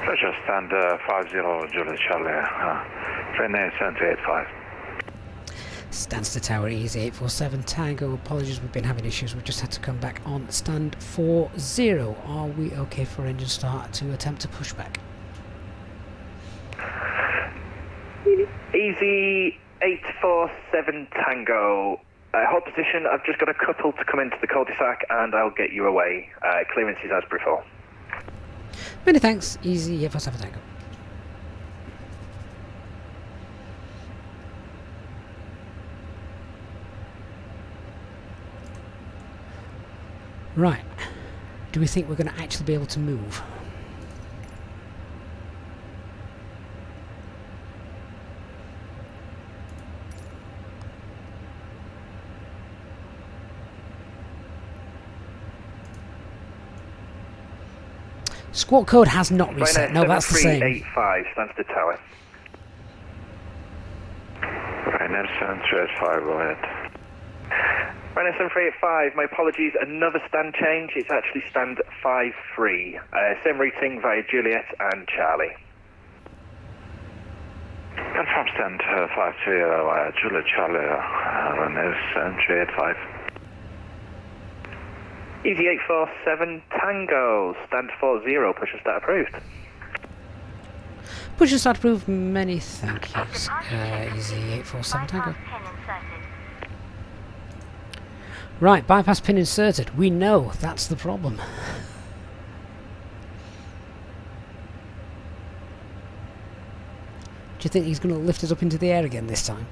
Pleasure, stand 50 Juliet Charlie, Fenix A320. Stansted Tower Easy 847 Tango. Apologies, we've been having issues. We've just had to come back on stand 40. Are we okay for engine start to attempt to push back? Easy 847 Tango. Hold position. I've just got a couple to come into the cul-de-sac and I'll get you away. Clearances as before. Many thanks. Easy 847 Tango. Right. Do we think we're going to actually be able to move? Squawk code has not reset. No, that's the same. 7385, Stansted Tower. Ryanair 7385, go ahead. Ryanair 7385, my apologies, another stand change. It's actually stand 53. Same routing via Juliet and Charlie. Confirm stand 53 via Juliet Charlie, Ryanair 7385. Easy 847 Tango, stand 40, push and start approved. Push and start approved, many thank yous. Easy 847 Tango. Right, bypass pin inserted. We know that's the problem. Do you think he's going to lift us up into the air again this time?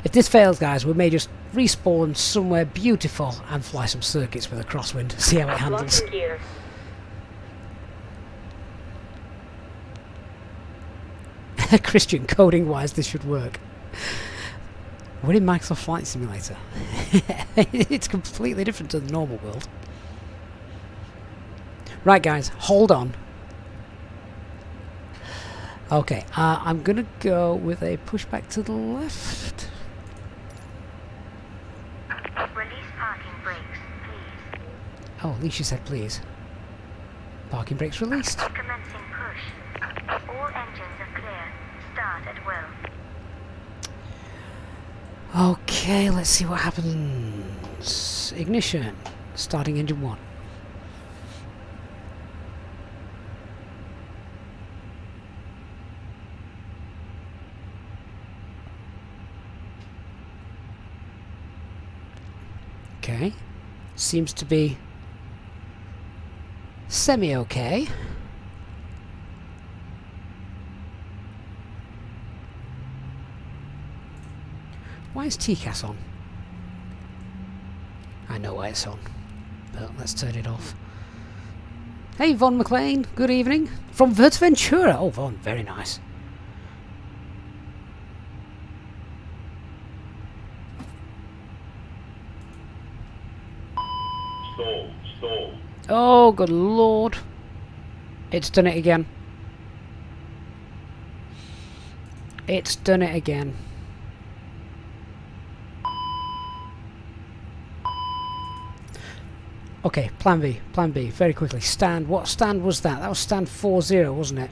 If this fails, guys, we may just respawn somewhere beautiful and fly some circuits with a crosswind. See how it handles. Christian, coding-wise, this should work. We're in Microsoft Flight Simulator. It's completely different to the normal world. Right, guys, hold on. Okay, I'm going to go with a pushback to the left. Release parking brakes, please. Oh, at least you said please. Parking brakes released. Commencing push. All engines are clear. Start at will. Okay, let's see what happens. Ignition. Starting engine 1. Okay. Seems to be semi-okay. Why is TCAS on? I know why it's on, but let's turn it off. Hey, Von McLean, good evening. From Ventura. Oh, Von, very nice. Stall. Oh, good lord. It's done it again. It's done it again. Okay, plan B, very quickly. Stand, what stand was that? That was stand 40, wasn't it?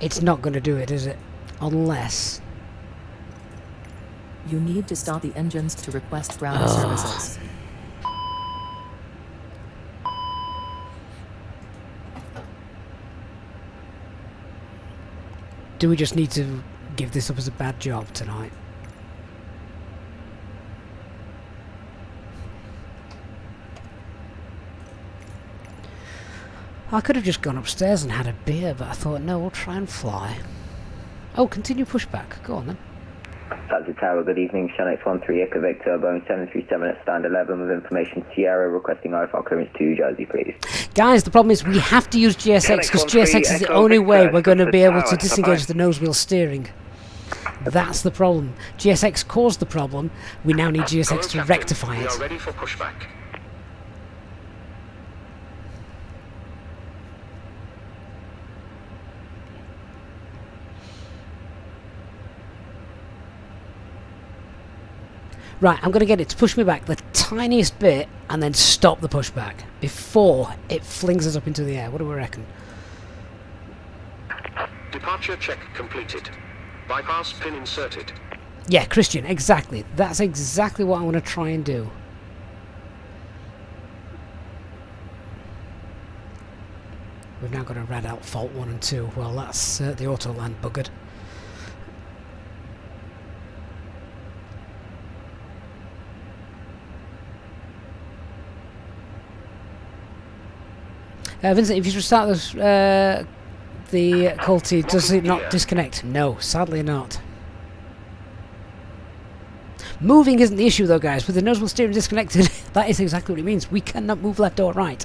It's not going to do it, is it? Unless... You need to stop the engines to request ground services. Do we just need to give this up as a bad job tonight? I could have just gone upstairs and had a beer, but I thought, no, we'll try and fly. Oh, continue pushback. Go on then. Stansted Tower, good evening. Shunix 13 Echo Victor, Boeing 737 at stand 11 with information Sierra requesting IFR clearance to Jersey, please. Guys, the problem is we have to use GSX because GSX is the only way we're going to be able to disengage the nose wheel steering. That's the problem. GSX caused the problem. We now need GSX to rectify it. We are ready for pushback. Right, I'm going to get it to push me back the tiniest bit and then stop the pushback before it flings us up into the air. What do we reckon? Departure check completed. Bypass pin inserted. Yeah, Christian, exactly. That's exactly what I want to try and do. We've now got to rad out fault 1 and 2. Well, that's the auto land buggered. Vincent, if you restart the Colty, does it not disconnect? No, sadly not. Moving isn't the issue though, guys. With the nose wheel steering disconnected, that is exactly what it means. We cannot move left or right.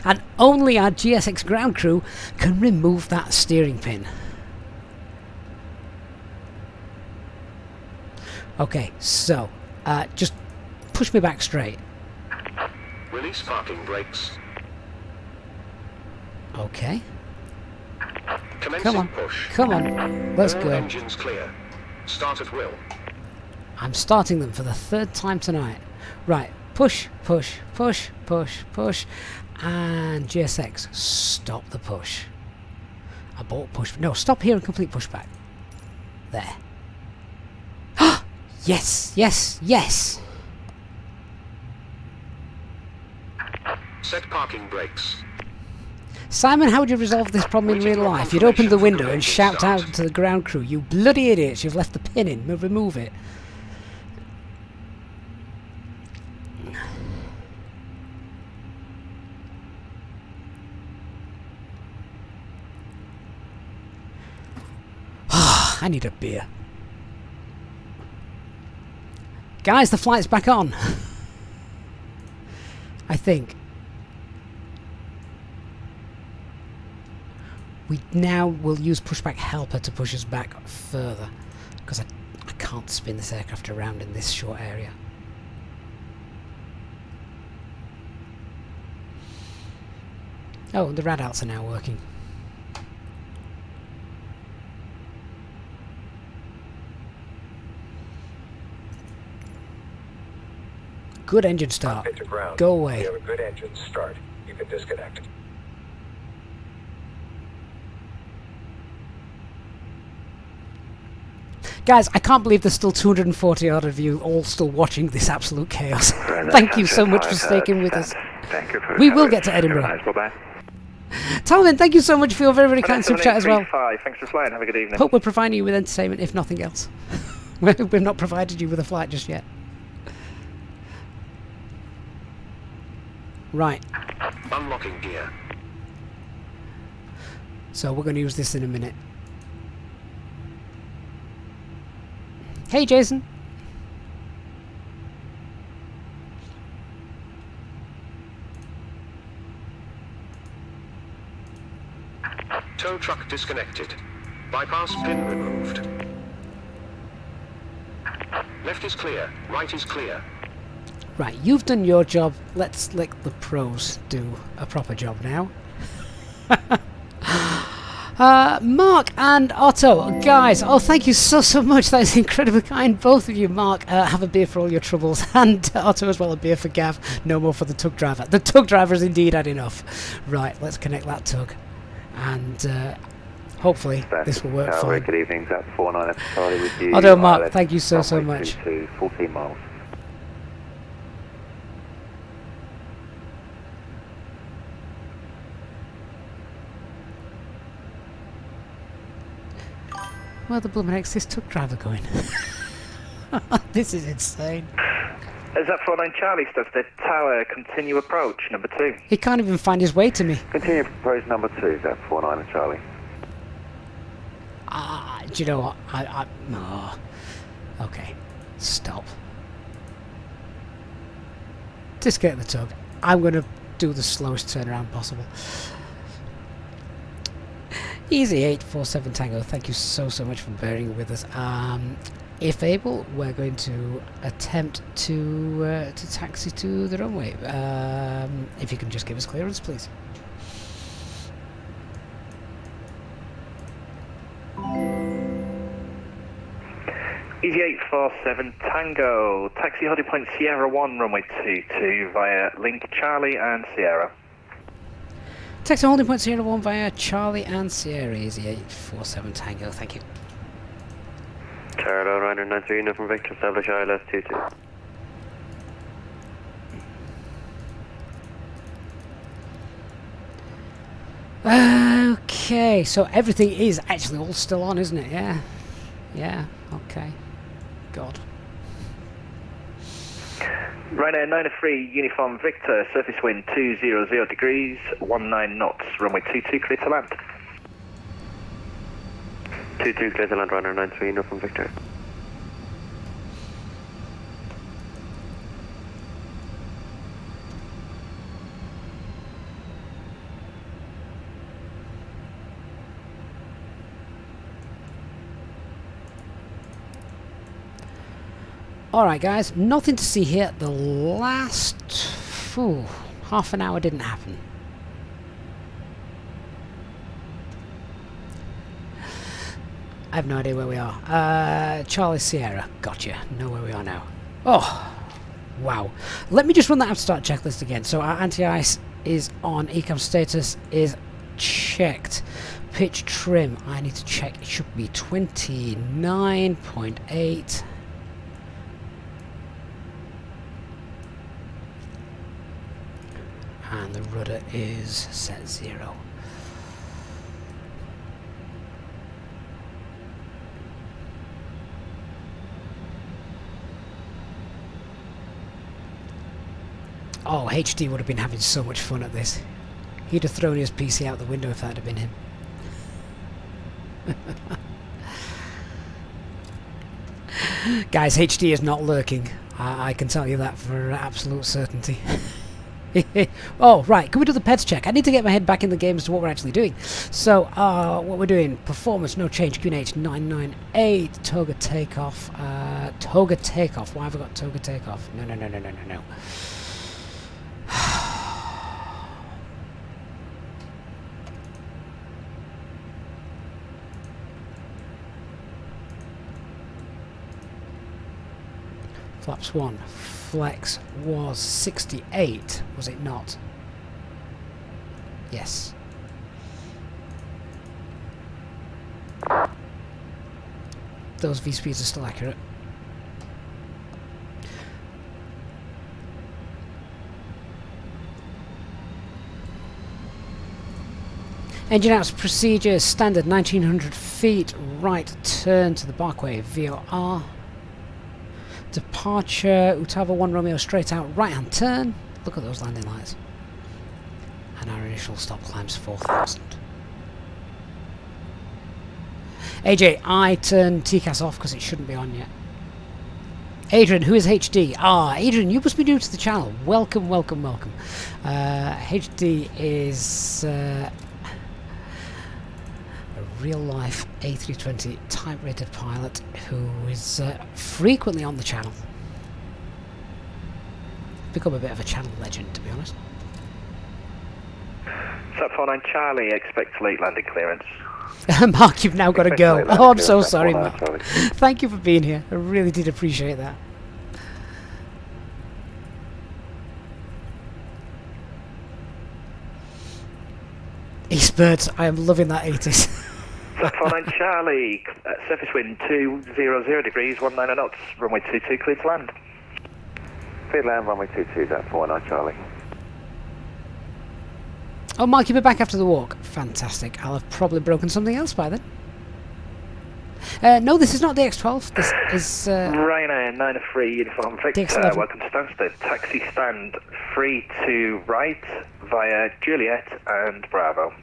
And only our GSX ground crew can remove that steering pin. Okay, so, just push me back straight. Release parking brakes. Okay. Commencing Come on, push. come on, let's All go. engines clear. Start at will. I'm starting them for the 3rd time tonight. Right, push, push, push, push, push, and GSX, stop the push. Abort push. No, stop here and complete pushback. There. Yes, yes, yes! Set parking brakes. Simon, how would you resolve this problem in real life? You'd open the window and shout out to the ground crew, "You bloody idiots, you've left the pin in, remove it." I need a beer. Guys, the flight's back on. I think. We now will use pushback helper to push us back further, because I can't spin this aircraft around in this short area. Oh, the radouts are now working. Good engine start. Go away. You have a good engine start. You can disconnect. Guys, I can't believe there's still 240 odd of you all still watching this absolute chaos. Thank you so much for sticking with us. Thank you for We will get to Edinburgh. Nice, bye-bye. Talman, thank you so much for your very, very kind super chat as well. Thanks for flying. Have a good evening. Hope we're providing you with entertainment, if nothing else. We've not provided you with a flight just yet. Right. Unlocking gear. So we're going to use this in a minute. Hey, Jason. Tow truck disconnected. Bypass pin removed. Left is clear. Right is clear. Right, you've done your job. Let's let the pros do a proper job now. Mark and Otto, guys, oh, thank you so much. That is incredibly kind, both of you. Mark, have a beer for all your troubles, and Otto as well, a beer for Gav. No more for the tug driver. The tug driver has indeed had enough. Right, let's connect that tug, and hopefully this will work fine. Good evening, that's 49 Charlie with you. Otto, Mark, thank you so much. 14 miles. Where the blooming heck's this truck driver going? This is insane. Is that 49 Charlie stuff? The tower, continue approach, number 2. He can't even find his way to me. Continue approach number 2, that's 49 Charlie. Do you know what? Oh. Okay. Stop. Disconnect the tug. I'm going to do the slowest turnaround possible. Easy 847 Tango, thank you so much for bearing with us. If able, we're going to attempt to taxi to the runway. If you can just give us clearance, please. Easy 847 Tango, taxi holding point Sierra 1, runway 22 via Link Charlie and Sierra. Taxi holding point Sierra 1 via Charlie and Sierra, Easy 847 Tango, thank you. Charlie, Ryder 93, from Victor, establish ILS 22. Okay, so everything is actually all still on, isn't it? Yeah. Yeah, okay. God. Ryanair 903, Uniform Victor, surface wind 200 degrees, 19 knots, runway 22, clear to land. 22, clear to land, Ryanair 93, Uniform Victor. Alright guys, nothing to see here. The last half an hour didn't happen. I have no idea where we are. Charlie Sierra. Gotcha. Know where we are now. Oh, wow. Let me just run that after start checklist again. So our anti-ice is on. Ecam status is checked. Pitch trim. I need to check. It should be 29.8. And the rudder is set 0. Oh, HD would have been having so much fun at this. He'd have thrown his PC out the window if that had been him. Guys, HD is not lurking. I can tell you that for absolute certainty. Oh, right. Can we do the pets check? I need to get my head back in the game as to what we're actually doing. So, what we're doing. Performance, no change. QNH 998. Toga takeoff. Toga takeoff. Why have I got Toga takeoff? No. Flaps 1. Flex was 68, was it not? Yes. Those V-speeds are still accurate. Engine outs procedure standard 1900 feet, right turn to the Barkway VOR. Departure, Utava 1 Romeo straight out, right hand turn. Look at those landing lights. And our initial stop climbs 4,000. AJ, I turned TCAS off because it shouldn't be on yet. Adrian, who is HD? Ah, Adrian, you must be new to the channel. Welcome. HD is a real-life A320 type-rated pilot who is frequently on the channel. Become a bit of a channel legend, to be honest. Sat 49 Charlie, expect late landing clearance. Mark, you've now got to go. Oh, I'm so sorry, Mark. Thank you for being here. I really did appreciate that. Eastbirds, I am loving that 80s. Sat 49 Charlie, surface wind 200 degrees, 19 knots, runway 22, clear to land. Clear land, runway 22, Sat 49 Charlie. Oh, Mark, you'll be back after the walk. Fantastic. I'll have probably broken something else by then. No, this is not DX12. This is... Ryanair 903 Uniform Victor, DX11. welcome to Stansted. Taxi stand 3 to right via Juliet and Bravo.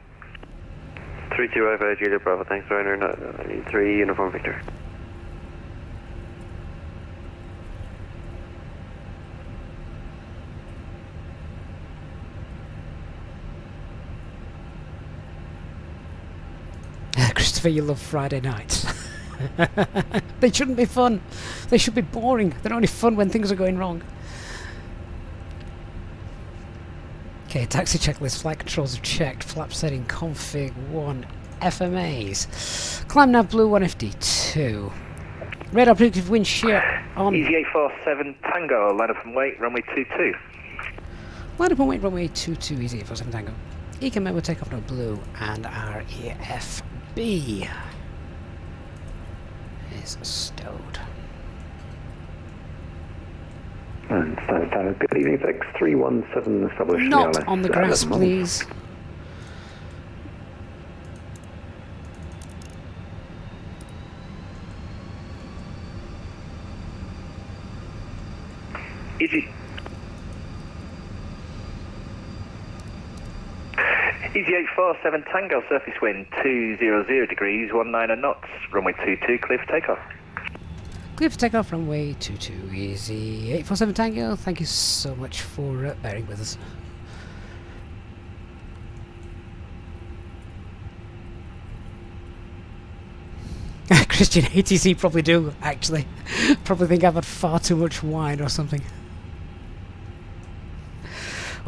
3-2 over Juliet Bravo, thanks, Ryanair 903 Uniform Victor. Christopher, you love Friday nights. They shouldn't be fun. They should be boring. They're only fun when things are going wrong. Okay, taxi checklist. Flight controls are checked. Flap setting config 1. FMAs. Climb nav blue 1FD2. Radar predictive wind shear on. Easy 847 Tango, line up and wait, runway 22. Line up and wait, runway 22, easy 847 Tango. Ecam memo take off no blue, and our EFB is stowed. And standard time, good evening, X317 established. Not on the grass, please. Easy 847 Tango, surface wind 200 degrees, 19 knots, runway 22, clear for takeoff. Clear for takeoff, runway 22, easy 847 Tango. Thank you so much for bearing with us. Christian ATC probably do, actually. Probably think I've had far too much wine or something.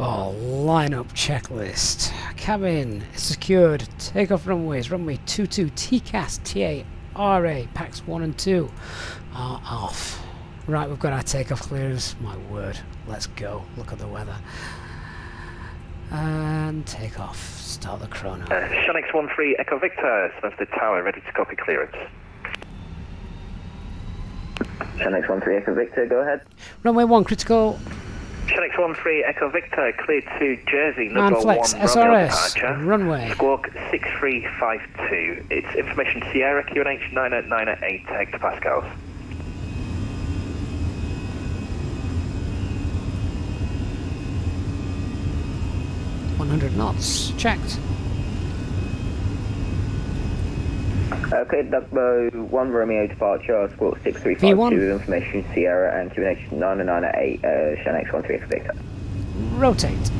Oh, lineup checklist. Cabin is secured. Takeoff runways. Runway 22. TCAS TA RA, packs 1 and 2 are off. Right, we've got our takeoff clearance. My word, let's go. Look at the weather. And take off. Start the chrono. Shunix 13 Echo Victor, Stansted Tower, ready to copy clearance. Shunix 13 Echo Victor, go ahead. Runway 1, critical. Shunix 13 Echo Victor, cleared to Jersey, And number flex, 1, Romeo SRS, departure. runway. Squawk 6352. It's information Sierra, QNH 989 hectopascals. .100 knots, checked. Okay, Duckbow 1 Romeo departure, squawk 6352 V1. with information Sierra and QNH 998, Shunix 13 Echo Victor. Rotate.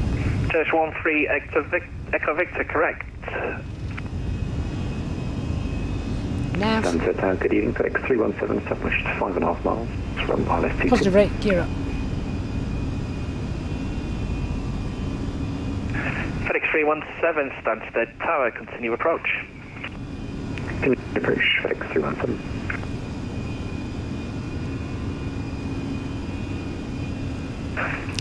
Church 13 Echo Victor, correct. Nav. Stansted Tower, good evening, FedEx 317 established 5.5 miles from RLS 2. Positive rate, gear up. FedEx 317 Stansted Tower, continue approach. Continue approach, FedEx 317.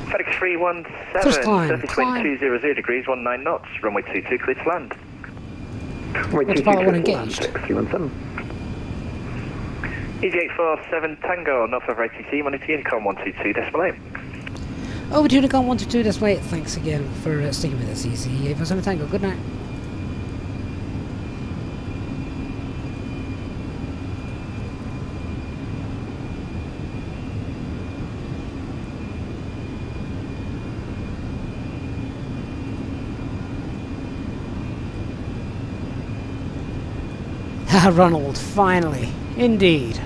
FedEx 317, First climb, surface wind 200 degrees, 19 knots, runway 22, clear to land. Runway 22, Autopilot 1 clear to land, engaged. FedEx 317. Easyjet 47 Tango, north of ATC, monitor Unicom 122.8. Over to Unicom 122, that's wait. Thanks again for sticking with us, Easy. For 7 Tango, good night. Ronald, finally. Indeed.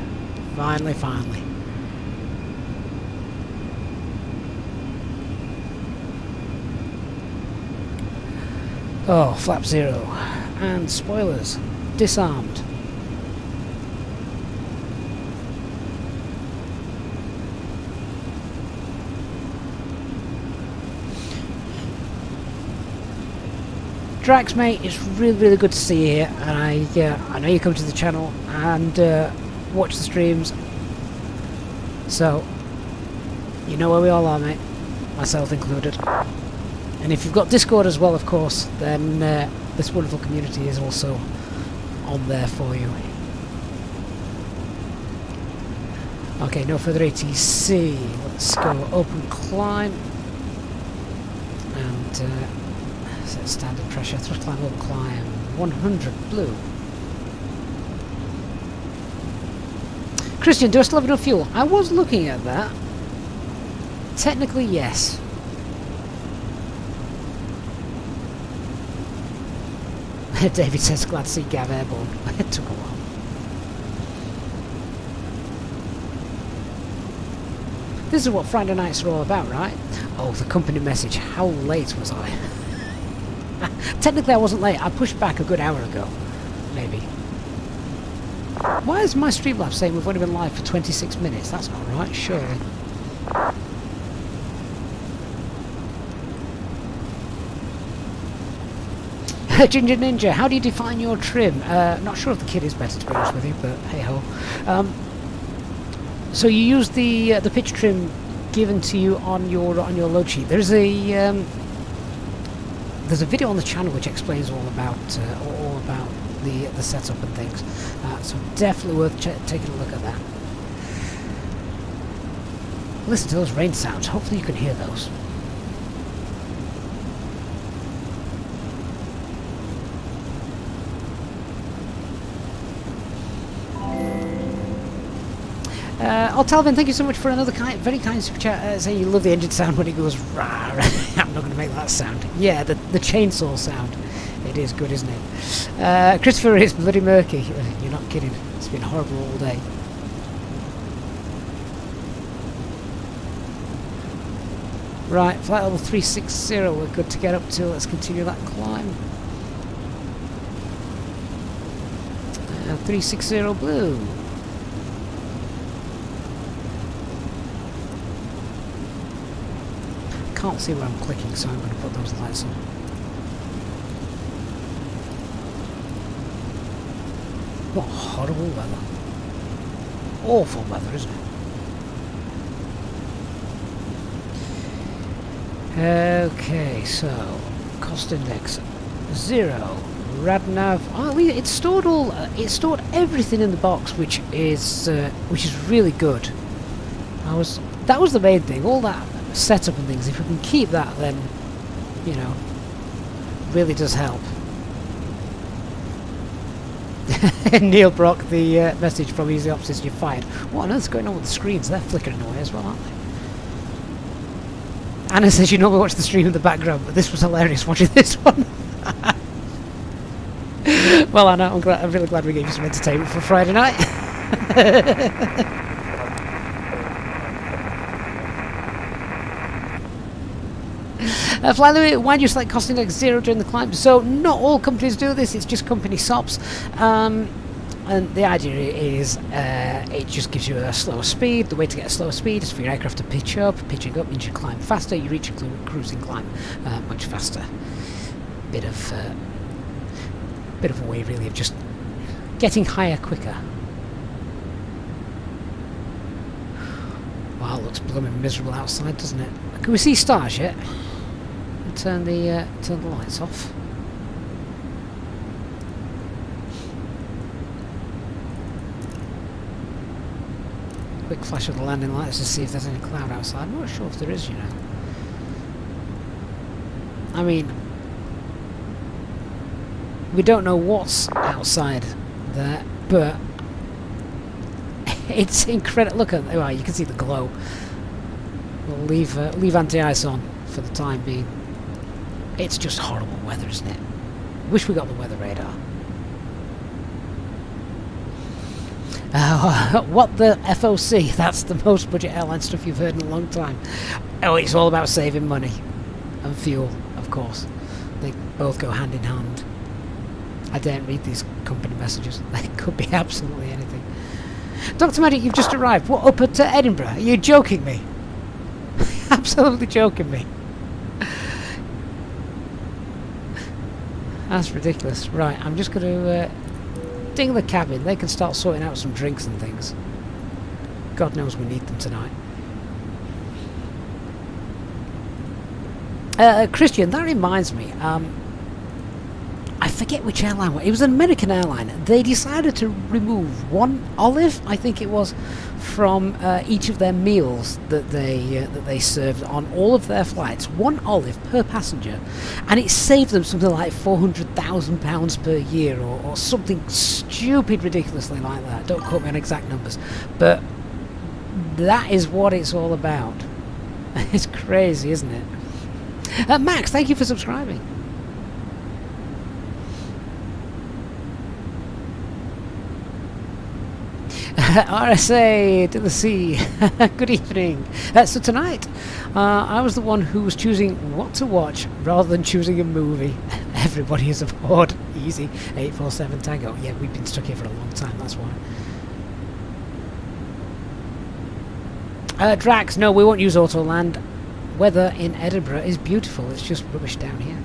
Finally. Oh, flap 0. And spoilers. Disarmed. Drax, mate, it's really good to see you here, and I know you come to the channel and watch the streams, so you know where we all are, mate, myself included. And if you've got Discord as well, of course, then this wonderful community is also on there for you. Okay, no further ATC. Let's go open climb and set standard pressure. Thrust climb, open climb. 100 blue. Christian, do I still have enough fuel? I was looking at that. Technically, yes. David says, glad to see Gav airborne. It took a while. This is what Friday nights are all about, right? Oh, the company message. How late was I? Technically, I wasn't late. I pushed back a good hour ago. Maybe. Why is my Streamlabs saying we've only been live for 26 minutes? That's not right, surely. Ginger Ninja, how do you define your trim? Not sure if the kit is better, to be honest with you, but hey ho. So you use the pitch trim given to you on your load sheet. There's a video on the channel which explains all about the setup and things. So definitely worth taking a look at that. Listen to those rain sounds. Hopefully you can hear those. Talvin, thank you so much for another very kind super chat saying you love the engine sound when it goes rah. I'm not going to make that sound. Yeah, the chainsaw sound. It is good, isn't it? Christopher, it's bloody murky. You're not kidding. It's been horrible all day. Right, flight level 360, we're good to get up to. Let's continue that climb. 360 blue. Can't see where I'm clicking, so I'm going to put those lights on. What horrible weather. Awful weather, isn't it? Okay, so cost index 0. Radnav. Oh, it stored all. It stored everything in the box, which is really good. That was the main thing. All that setup and things. If we can keep that, then you know, really does help. Neil Brock, the message from Easy Ops is you're fired. What on earth's going on with the screens? They're flickering away as well, aren't they? Anna says you normally watch the stream in the background, but this was hilarious watching this one. Well, Anna, I'm really glad we gave you some entertainment for Friday night. Finally, why do you select cost index 0 during the climb? So not all companies do this, it's just company SOPs. And the idea is it just gives you a slower speed. The way to get a slower speed is for your aircraft to pitch up. Pitching up means you climb faster, you reach your cruising climb much faster. Bit of a way really of just getting higher quicker. Wow, it looks blooming miserable outside, doesn't it? Can we see stars yet? Turn the lights off. Quick flash of the landing lights to see if there's any cloud outside. I'm not sure if there is, you know. I mean, we don't know what's outside there, but it's incredible. Look at, well, you can see the glow. We'll leave anti-ice on for the time being. It's just horrible weather, isn't it? Wish we got the weather radar. What the FOC? That's the most budget airline stuff you've heard in a long time. Oh, it's all about saving money and fuel, of course. They both go hand in hand. I daren't read these company messages. They could be absolutely anything. Dr. Magic, you've just arrived. What, up at Edinburgh? Are you joking me? Absolutely joking me. That's ridiculous. Right, I'm just going to ding the cabin. They can start sorting out some drinks and things. God knows we need them tonight. Christian, that reminds me. I forget which airline. It was an American airline. They decided to remove one olive, I think it was, from each of their meals that they served on all of their flights. One olive per passenger, and it saved them something like £400,000 per year, or something stupid, ridiculously like that. Don't quote me on exact numbers, but that is what it's all about. It's crazy, isn't it? Max, thank you for subscribing. RSA to the sea. Good evening. So tonight, I was the one who was choosing what to watch rather than choosing a movie. Everybody is aboard. Easy. 847 Tango. Yeah, we've been stuck here for a long time, that's why. Drax, no, we won't use Autoland. Weather in Edinburgh is beautiful. It's just rubbish down here.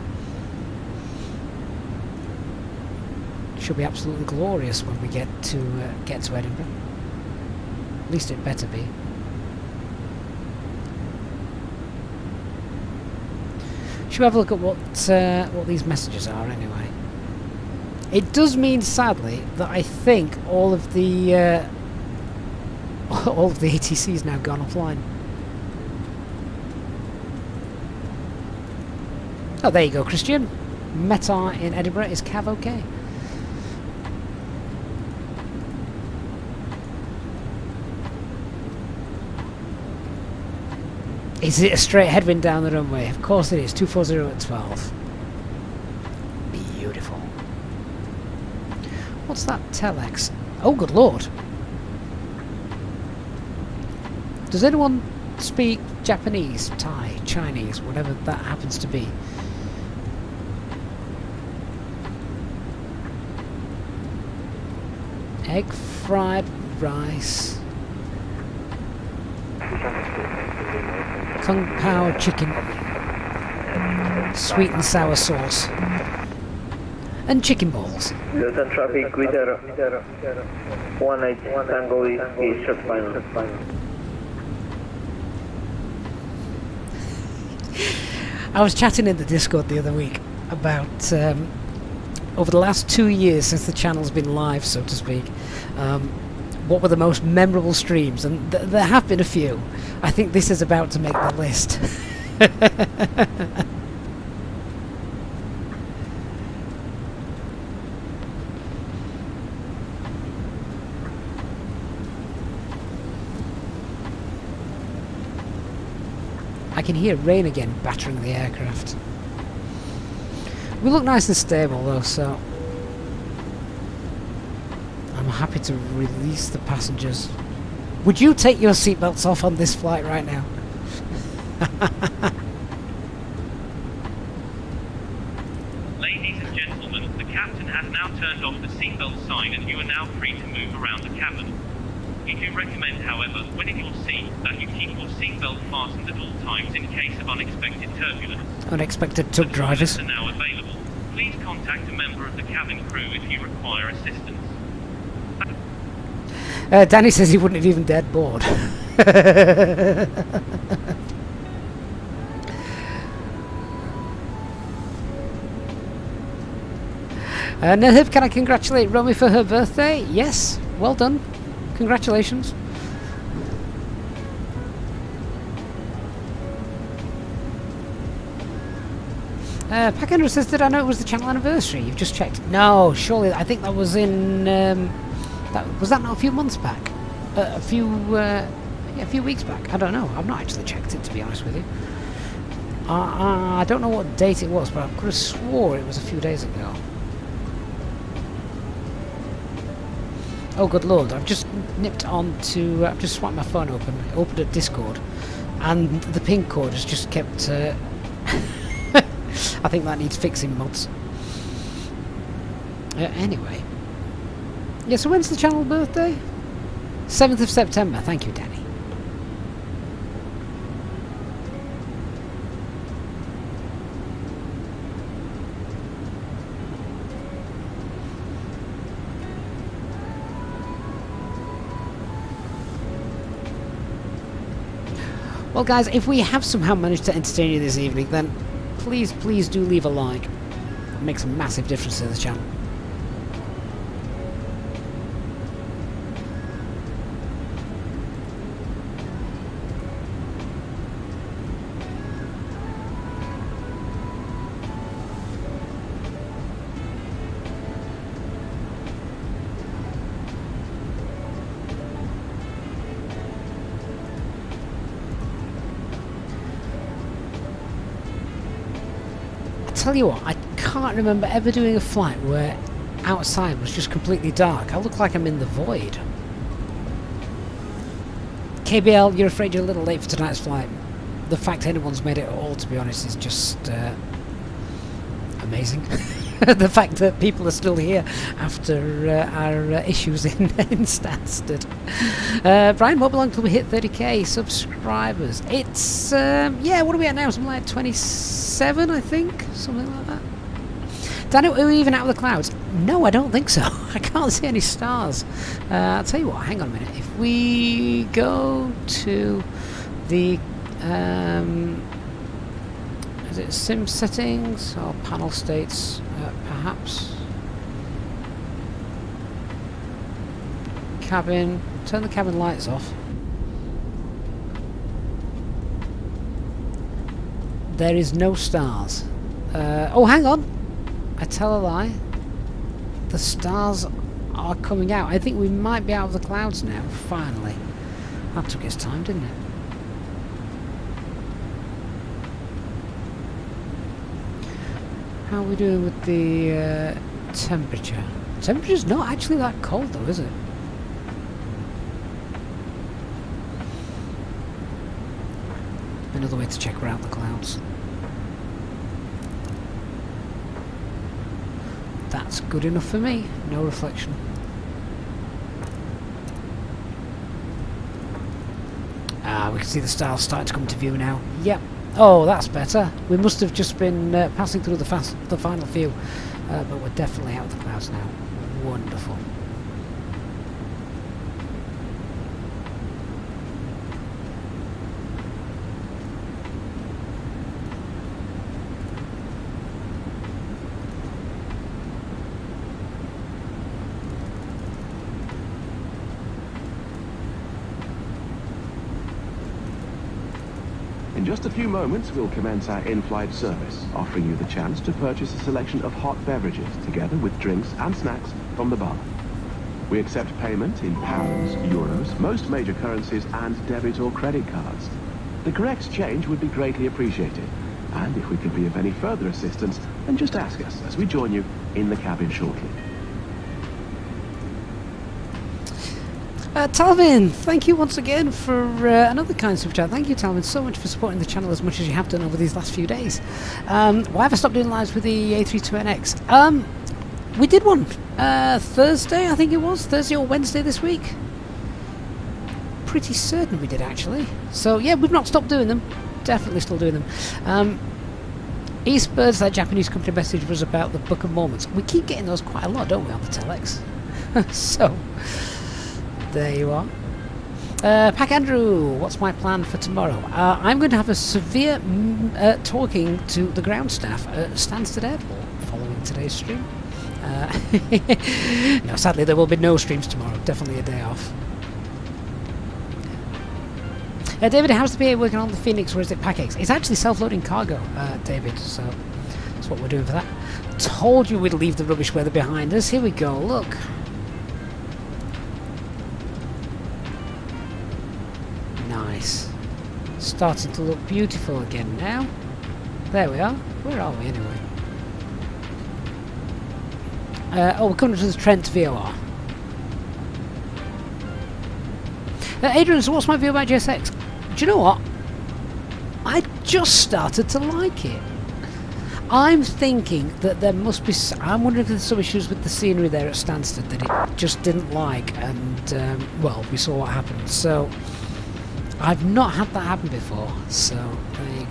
Should be absolutely glorious when we get to Edinburgh. At least it better be. Should we have a look at what these messages are anyway? It does mean, sadly, that I think all of the ATC is now gone offline. Oh, there you go, Christian. Meta in Edinburgh is Cav OK. Is it a straight headwind down the runway? Of course it is. 240 at 12. Beautiful. What's that telex? Oh, good lord. Does anyone speak Japanese, Thai, Chinese, whatever that happens to be? Egg fried rice. Kung Pao chicken. Sweet and sour sauce. and chicken balls. Listen traffic with 18 Tango is short final. I was chatting in the Discord the other week about over the last 2 years since the channel's been live, so to speak, what were the most memorable streams, and there have been a few. I think this is about to make the list. I can hear rain again battering the aircraft. We look nice and stable though, so I'm happy to release the passengers. Would you take your seatbelts off on this flight right now? Ladies and gentlemen, the captain has now turned off the seatbelt sign and you are now free to move around the cabin. We do recommend, however, when in your seat, that you keep your seatbelt fastened at all times in case of unexpected turbulence. Unexpected tug drivers. Are now available. Please contact a member of the cabin crew if you require assistance. Danny says he wouldn't have even dared board. Nahib, can I congratulate Romy for her birthday? Yes, well done. Congratulations. Packender says, did I know it was the channel anniversary? You've just checked. No, surely, I think that was in... was that not a few months back? A few weeks back? I don't know. I've not actually checked it, to be honest with you. I don't know what date it was, but I could have swore it was a few days ago. Oh, good lord, I've just nipped on to... I've just swiped my phone open, opened a Discord, and the ping cord has just kept... I think that needs fixing, mods. Anyway. Yeah, so when's the channel birthday? 7th of September, thank you, Danny. Well guys, if we have somehow managed to entertain you this evening, then please do leave a like. It makes a massive difference to the channel. Tell you what, I can't remember ever doing a flight where outside was just completely dark. I look like I'm in the void. KBL, you're afraid you're a little late for tonight's flight. The fact anyone's made it at all, to be honest, is just amazing. The fact that people are still here after our issues in Stansted. Brian, what belong till we hit 30k subscribers? It's, yeah, what are we at now? Something like 27, I think? Something like that. Daniel, are we even out of the clouds? No, I don't think so. I can't see any stars. I'll tell you what, hang on a minute. If we go to the... is it sim settings or panel states, perhaps? Cabin, turn the cabin lights off. There is no stars. Oh, hang on! I tell a lie. The stars are coming out. I think we might be out of the clouds now, finally. That took its time, didn't it? How are we doing with the temperature? Temperature's not actually that cold though, is it? Another way to check we're out the clouds. That's good enough for me. No reflection. We can see the stars starting to come to view now. Yep. Oh, that's better. We must have just been passing through the final few. but we're definitely out of the clouds now. Wonderful. In just a few moments, we'll commence our in-flight service, offering you the chance to purchase a selection of hot beverages, together with drinks and snacks from the bar. We accept payment in pounds, euros, most major currencies, and debit or credit cards. The correct change would be greatly appreciated, and if we could be of any further assistance, then just ask us as we join you in the cabin shortly. Talvin, thank you once again for another kind super chat. Thank you, Talvin, so much for supporting the channel as much as you have done over these last few days. Why have I stopped doing lives with the A320X? We did one Thursday, I think it was. Thursday or Wednesday this week. Pretty certain we did, actually. So, yeah, we've not stopped doing them. Definitely still doing them. Eastbirds, that Japanese company message was about the Book of Moments. We keep getting those quite a lot, don't we, on the telex? So... there you are. Pack Andrew, what's my plan for tomorrow? I'm going to have a severe talking to the ground staff at Stansted Airport following today's stream. No, sadly there will be no streams tomorrow. Definitely a day off. David, how's the PA working on the Phoenix, or is it PackX? It's actually self-loading cargo, David, so that's what we're doing for that. Told you we'd leave the rubbish weather behind us. Here we go, look. Nice. Starting to look beautiful again now. There we are. Where are we anyway? Oh, we're coming to the Trent VOR. Adrian, so what's my view about GSX? Do you know what? I just started to like it. I'm thinking that there must be... I'm wondering if there's some issues with the scenery there at Stansted that it just didn't like, and, well, we saw what happened. So, I've not had that happen before, so there you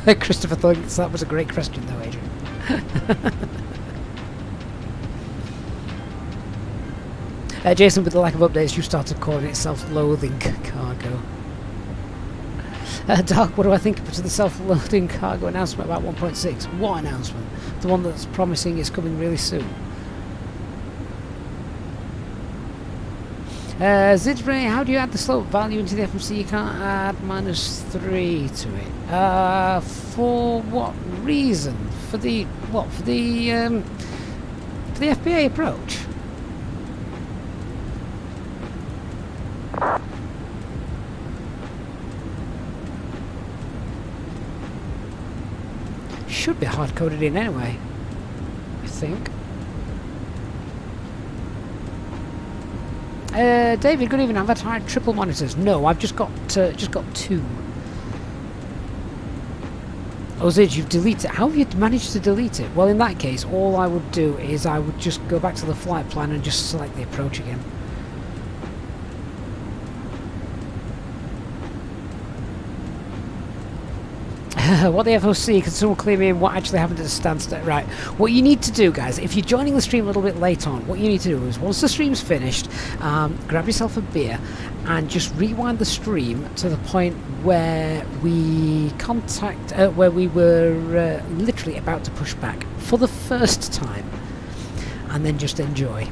go. Christopher thinks that was a great question, though, Adrian. Jason, with the lack of updates, you started calling it self-loathing cargo. Dark, what do I think of the self-loading cargo announcement about 1.6? What announcement? The one that's promising it's coming really soon. Zidray, how do you add the slope value into the FMC? You can't add -3 to it. For what reason? For the what? For the FPA approach? Should be hard coded in anyway, I think. David, good evening. I've had triple monitors. No, I've just got 2. Oh, Zid, you've deleted it. How have you managed to delete it? Well, in that case, all I would do is I would just go back to the flight plan and just select the approach again. What the FOC, can someone clear me in what actually happened at the Stansted? Right, what you need to do, guys, if you're joining the stream a little bit late on, what you need to do is, once the stream's finished, grab yourself a beer and just rewind the stream to the point where we where we were literally about to push back for the first time, and then just enjoy.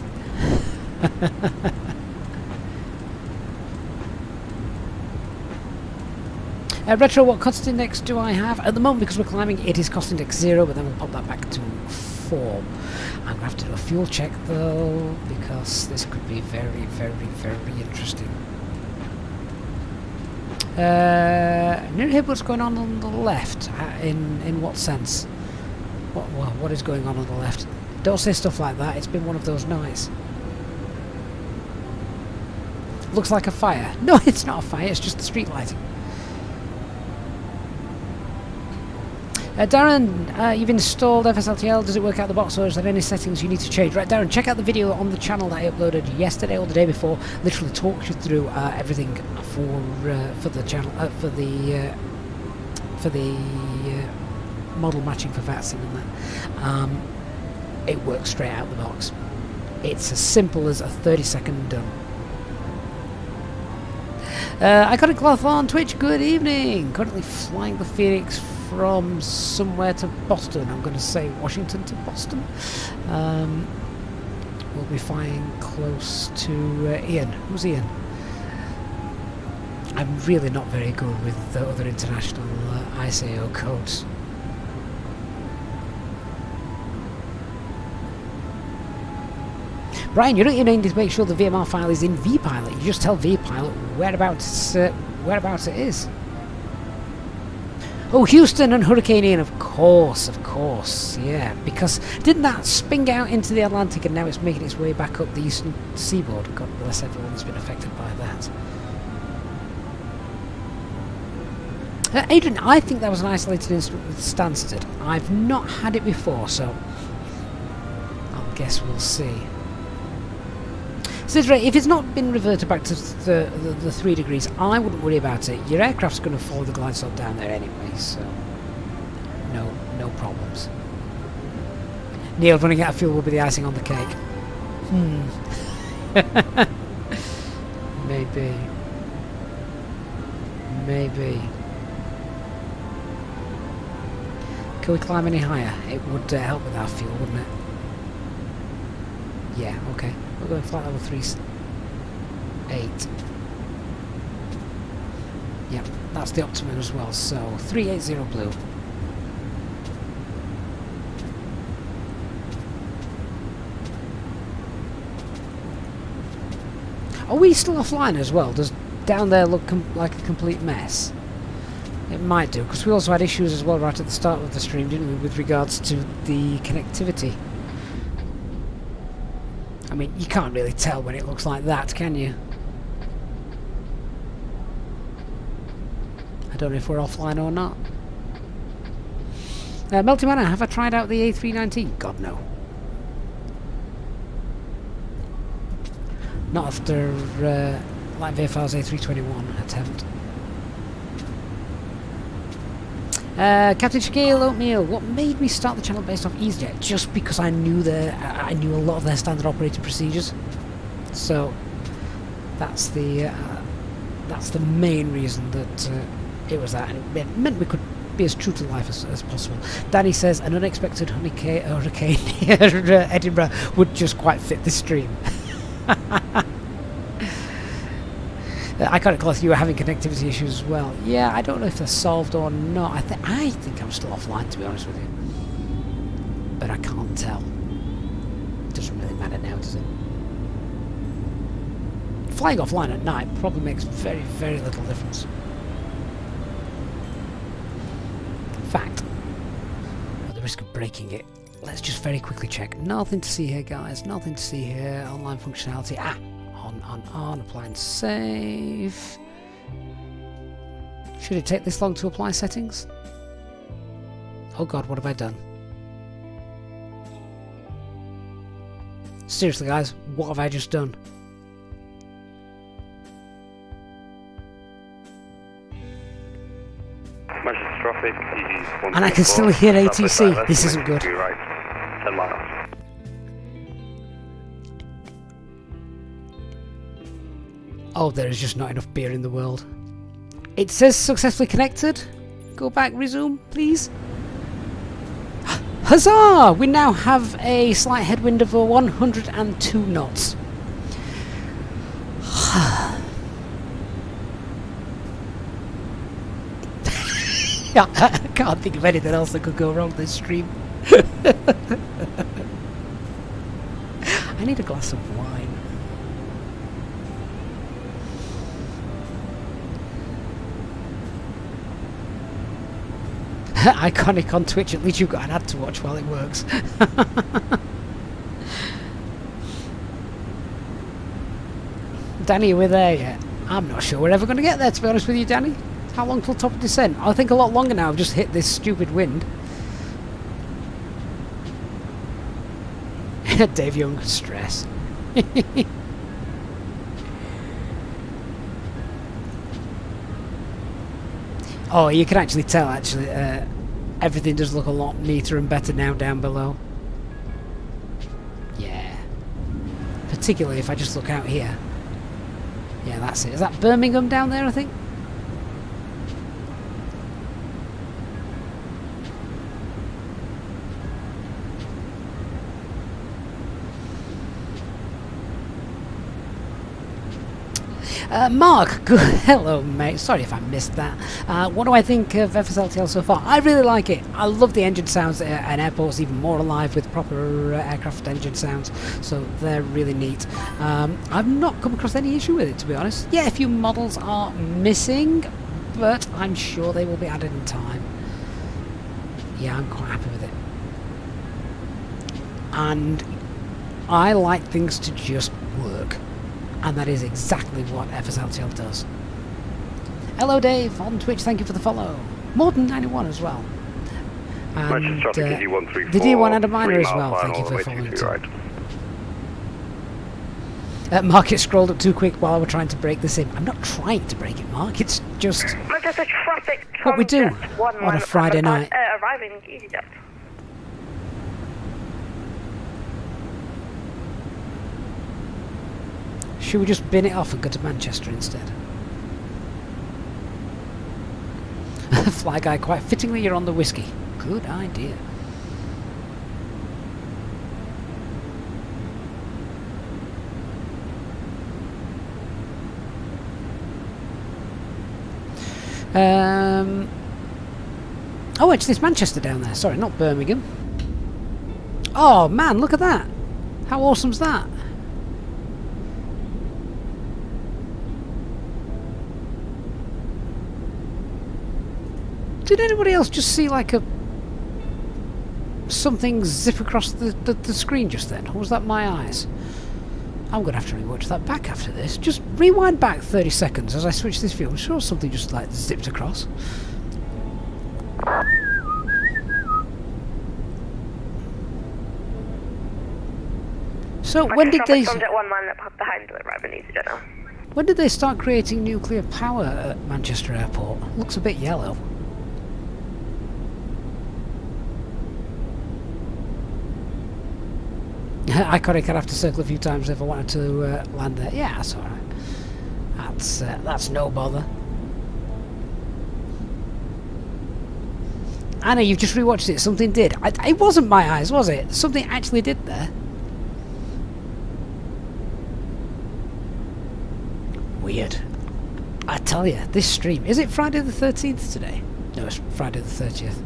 Retro, what cost index do I have? At the moment, because we're climbing, it is cost index 0, but then we'll pop that back to 4. I'm going to have to do a fuel check, though, because this could be very, very, very interesting. Near here, what's going on the left? In what sense? What is going on the left? Don't say stuff like that. It's been one of those nights. Looks like a fire. No, it's not a fire. It's just the street lighting. Darren, you've installed FSLTL. Does it work out the box, or is there any settings you need to change? Right, Darren, check out the video on the channel that I uploaded yesterday or the day before. Literally talks you through everything for the channel, for the model matching for VATSIM and that. It works straight out the box. It's as simple as a 30-second done. I got a cloth on Twitch. Good evening. Currently flying the Phoenix from somewhere to Boston. I'm going to say Washington to Boston. We'll be flying close to Ian. Who's Ian? I'm really not very good with the other international ICAO codes. Brian, you don't even need to make sure the VMR file is in vPilot. You just tell vPilot whereabouts it is. Oh, Houston and Hurricane Ian, of course, yeah. Because didn't that spin out into the Atlantic and now it's making its way back up the eastern seaboard? God bless everyone that's been affected by that. Adrian, I think that was an isolated incident with Stansted. I've not had it before, so I guess we'll see. So if it's not been reverted back to the 3 degrees, I wouldn't worry about it. Your aircraft's going to follow the glide slope down there anyway, so no problems. Neil, running out of fuel will be the icing on the cake. Maybe. Can we climb any higher? It would help with our fuel, wouldn't it? Yeah, okay. We're going flight level 38. Yeah, that's the optimum as well. So 380 blue. Are we still offline as well? Does down there look like a complete mess? It might do, because we also had issues as well right at the start of the stream, didn't we, with regards to the connectivity. I mean, you can't really tell when it looks like that, can you? I don't know if we're offline or not. Melty Manor, have I tried out the A319? God, no. Not after Light VFR's A321 attempt. Captain Shaquille Oatmeal, what made me start the channel based off Easyjet? Just because I knew a lot of their standard operating procedures. So that's the main reason that it was that, and it meant we could be as true to life as possible. Danny says an unexpected hurricane near Edinburgh would just quite fit this stream. I got it close. You were having connectivity issues as well. Yeah, I don't know if they're solved or not. I think I'm still offline, to be honest with you. But I can't tell. Doesn't really matter now, does it? Flying offline at night probably makes very, very little difference. In fact, at the risk of breaking it, let's just very quickly check. Nothing to see here, guys. Nothing to see here. Online functionality. On, apply and save. Should it take this long to apply settings? Oh god, what have I done? Seriously guys, what have I just done? And I can still hear ATC. This isn't good. 10 miles. Oh, there is just not enough beer in the world. It says successfully connected. Go back, resume, please. Huzzah! We now have a slight headwind of 102 knots. I can't think of anything else that could go wrong this stream. I need a glass of wine. Iconic on Twitch, at least you've got an ad to watch while it works. Danny, are we there yet? I'm not sure we're ever going to get there, to be honest with you, Danny. How long till top of descent? I think a lot longer now. I've just hit this stupid wind. Dave Young, stress. Oh, you can actually tell, actually. everything does look a lot neater and better now down below. Yeah. Particularly if I just look out here. Yeah, that's it. Is that Birmingham down there, I think? Mark, good. Hello mate, sorry if I missed that. What do I think of FSLTL so far? I really like it. I love the engine sounds, and airport's even more alive with proper aircraft engine sounds, so they're really neat. I've not come across any issue with it, to be honest. Yeah, a few models are missing, but I'm sure they will be added in time. Yeah, I'm quite happy with it. And I like things to just work. And that is exactly what FSLTL does. Hello Dave on Twitch, thank you for the follow. Morton91 as well. And the D1 and a minor as well, thank you for following too. Mark, it scrolled up too quick while I was trying to break this in. I'm not trying to break it, Mark, it's just what we do on a Friday night. Arriving Easyjet. Should we just bin it off and go to Manchester instead? Fly guy, quite fittingly you're on the whiskey. Good idea. Oh, actually it's Manchester down there. Sorry, not Birmingham. Oh man, look at that. How awesome's that? Did anybody else just see like something zip across the screen just then? Or was that my eyes? I'm going to have to rewatch that back after this. Just rewind back 30 seconds as I switch this view. I'm sure something just like zipped across. So when did they... When did they start creating nuclear power at Manchester Airport? Looks a bit yellow. Iconic, I'd have to circle a few times if I wanted to land there. Yeah, that's alright. That's no bother. Anna, you've just rewatched it. Something did. It wasn't my eyes, was it? Something actually did there. Weird. I tell you, this stream... Is it Friday the 13th today? No, it's Friday the 30th.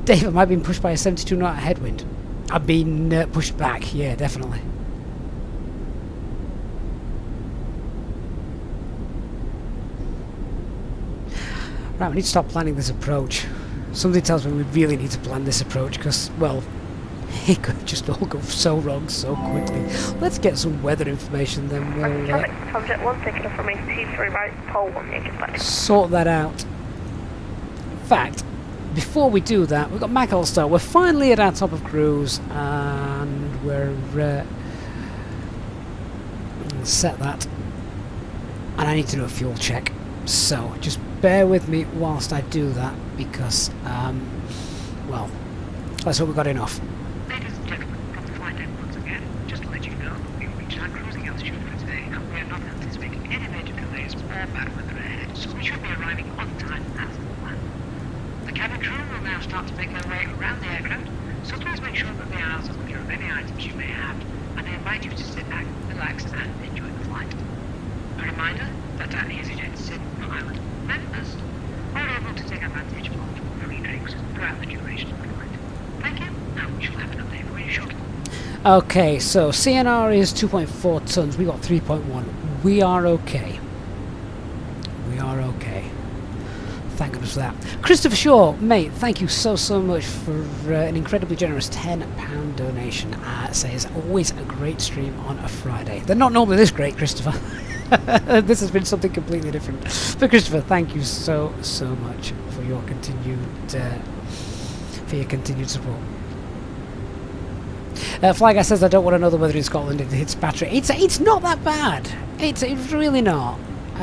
Dave, am I being pushed by a 72 knot headwind? I've been pushed back, yeah, definitely. Right, we need to stop planning this approach. Something tells me we really need to plan this approach because, well, it could just all go so wrong so quickly. Let's get some weather information, then we'll Subject 1 taking off from T3 right, pole 1 Yankee sort that out. In fact, before we do that, we've got Mac All-Star. We're finally at our top of cruise, and we're set that. And I need to do a fuel check. So just bear with me whilst I do that, because, well, let's hope we got enough. Ladies and gentlemen, from the flight deck once again, just to let you know, we've reached our cruising altitude for today, and we are not anticipating any major delays or bad weather ahead, so we should be arriving on time as planned. The cabin crew will now start to make their way around the aircraft, so please make sure that the aisles are clear of any items you may have, and I invite you to sit back, relax, and enjoy the flight. A reminder that our Easyjet SIM pilot members are able to take advantage of free drinks throughout the duration of the flight. Thank you, and we shall have an update for you shortly. Okay, so CNR is 2.4 tons, we got 3.1. We are okay. We are okay. Thank goodness for that. Christopher Shaw, mate, thank you so much for an incredibly generous £10 donation. Says, always a great stream on a Friday. They're not normally this great, Christopher. This has been something completely different. But Christopher, thank you so much for your continued support. Fly Guy says, I don't want to know the weather in Scotland. It hits battery. It's not that bad. It's really not. Do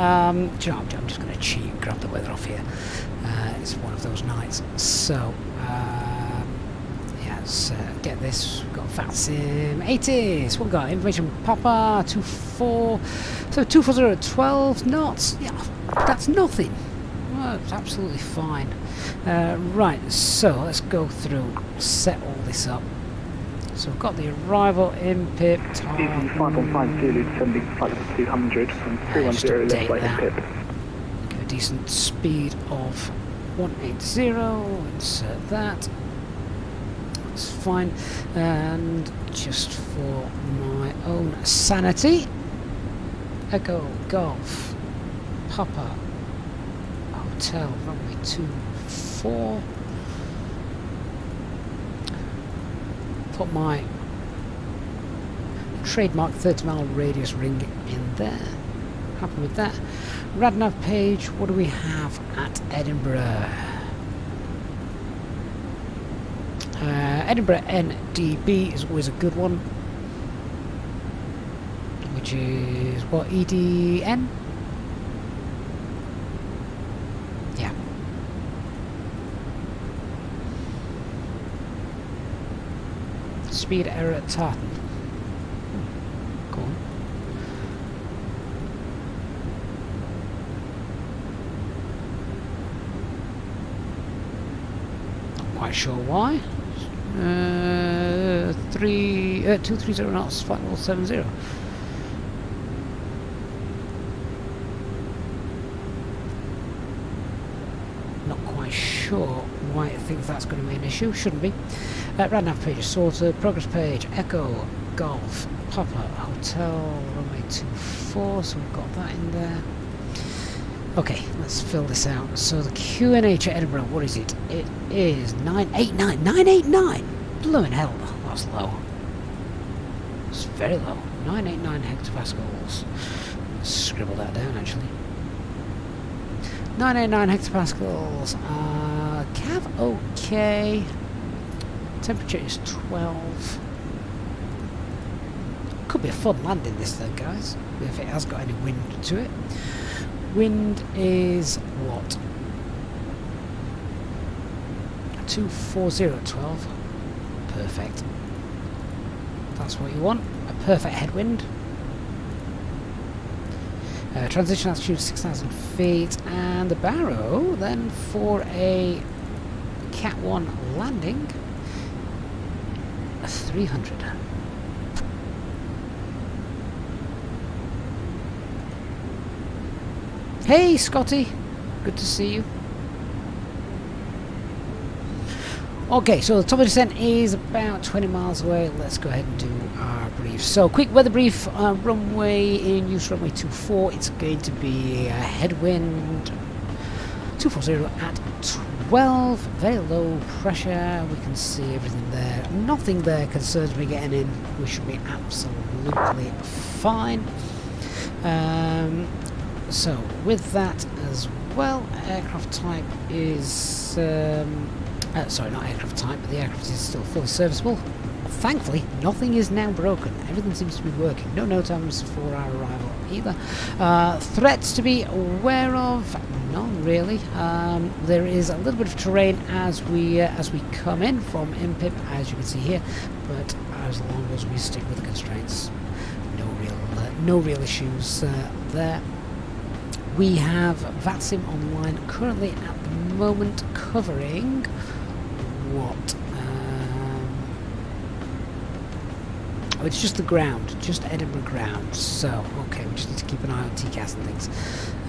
you know, I'm just going to cheat and grab the weather off here. it's one of those nights. So, yeah, let's get this. We've got VATSIM 80s. We've got information Papa 24. So 240 at 12 knots. Yeah, that's nothing. Well, it's absolutely fine. Right, so let's go through, set all this up. So we've got the arrival in PIP time. 515 Zulu descending flight to 200 and 310 left flight in PIP. Give a decent speed of 180, insert that. That's fine. And just for my own sanity, Echo Golf Papa Hotel runway 24. Put my trademark 30-mile radius ring in there. Happy with that. Radnav page, what do we have at Edinburgh? Edinburgh NDB is always a good one. Which is what, EDN? Yeah. Speed error at Tartan. Go on. Not quite sure why. 230 knots, flight level 70. Not quite sure why I think that's going to be an issue. Shouldn't be. Radnav page is sorted. Progress page, Echo Golf Papa Hotel runway 24. So we've got that in there. Okay, let's fill this out. So the QNH at Edinburgh, what is it? It is 989. 989! Blowing hell, that's low. It's very low. 989 hectopascals. Let's scribble that down actually. 989 hectopascals. Cav okay. Temperature is 12. Could be a fun landing this thing, guys, if it has got any wind to it. Wind is what? 240 at 12. Perfect. That's what you want. A perfect headwind. Transition altitude 6,000 feet. And the Barrow then for a Cat 1 landing. 300. Hey Scotty, good to see you. Okay, so the top of the descent is about 20 miles away. Let's go ahead and do our brief. So, quick weather brief. Runway in use, runway 24. It's going to be a headwind 240 at 12. Very low pressure. We can see everything there. Nothing there concerns me getting in. We should be absolutely fine. So, with that as well, aircraft type is... sorry, not aircraft type, but the aircraft is still fully serviceable. Thankfully, nothing is now broken. Everything seems to be working. No NOTAMs for our arrival either. Threats to be aware of? None really. There is a little bit of terrain as we come in from MPIP, as you can see here, but as long as we stick with the constraints, no real issues there. We have VATSIM online currently at the moment, covering what? Oh, it's just the ground, just Edinburgh ground. So, okay, we just need to keep an eye on TCAS and things,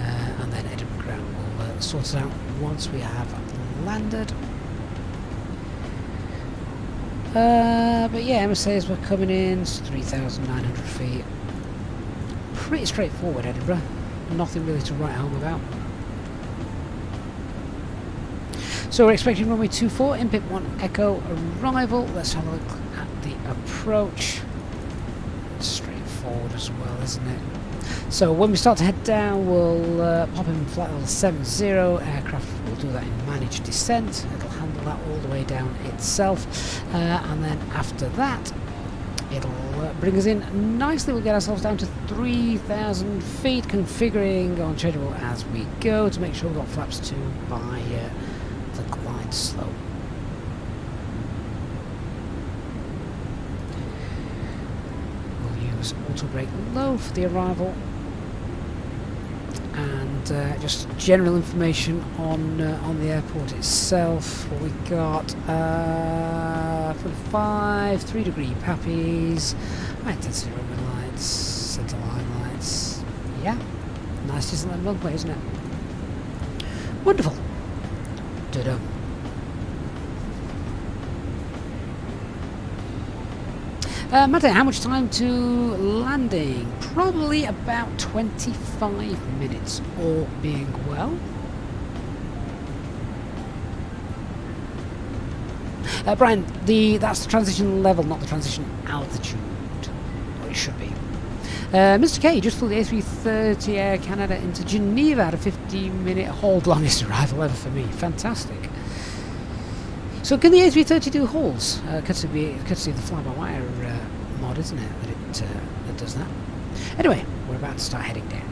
and then Edinburgh ground will sort it out once we have landed. But yeah, MSAs were coming in, it's 3,900 feet. Pretty straightforward, Edinburgh. Nothing really to write home about. So we're expecting runway 24, MPIP 1 Echo arrival. Let's have a look at the approach. Straightforward as well, isn't it? So when we start to head down, we'll pop in flight level 70. Aircraft will do that in managed descent. It'll handle that all the way down itself. And then after that, it'll bring us in nicely. We'll get ourselves down to 3,000 feet, configuring on schedule as we go to make sure we've got flaps 2 by it's slow. We'll use auto brake low for the arrival. And just general information on the airport itself. What we got for the 3-degree pappies, high intensity runway lights, centre line lights. Yeah, nice Disneyland runway, isn't it? Wonderful. Da-dum. Matt, how much time to landing? Probably about 25 minutes, all being well. Brian, that's the transition level, not the transition altitude. Or it should be. Mr. K just flew the A320 Air Canada into Geneva at a 15-minute hold, longest arrival ever for me. Fantastic. So can the A330 do holes? Could be the fly-by-wire mod, isn't it? That does that. Anyway, we're about to start heading down.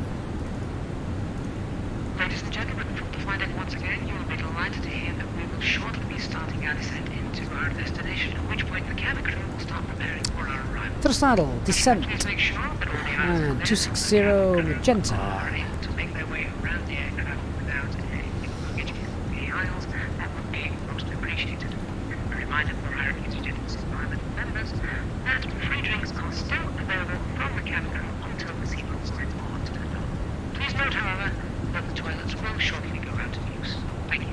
Ladies and gentlemen, from the flight deck once again, you will be delighted to hear that we will shortly be starting our descent into our destination, at which point the cabin crew will start preparing for our arrival. Throttle, descent, Please make sure that all the and 260 magenta. are able to make their way around the aircraft without any luggage in the aisles. That would be most appreciated. A reminder for our Easyjet private members that free drinks are still available from the cabin crew until the seatbelt signs are turned on. Please note, however, that the toilets will shortly go out of use. Thank you.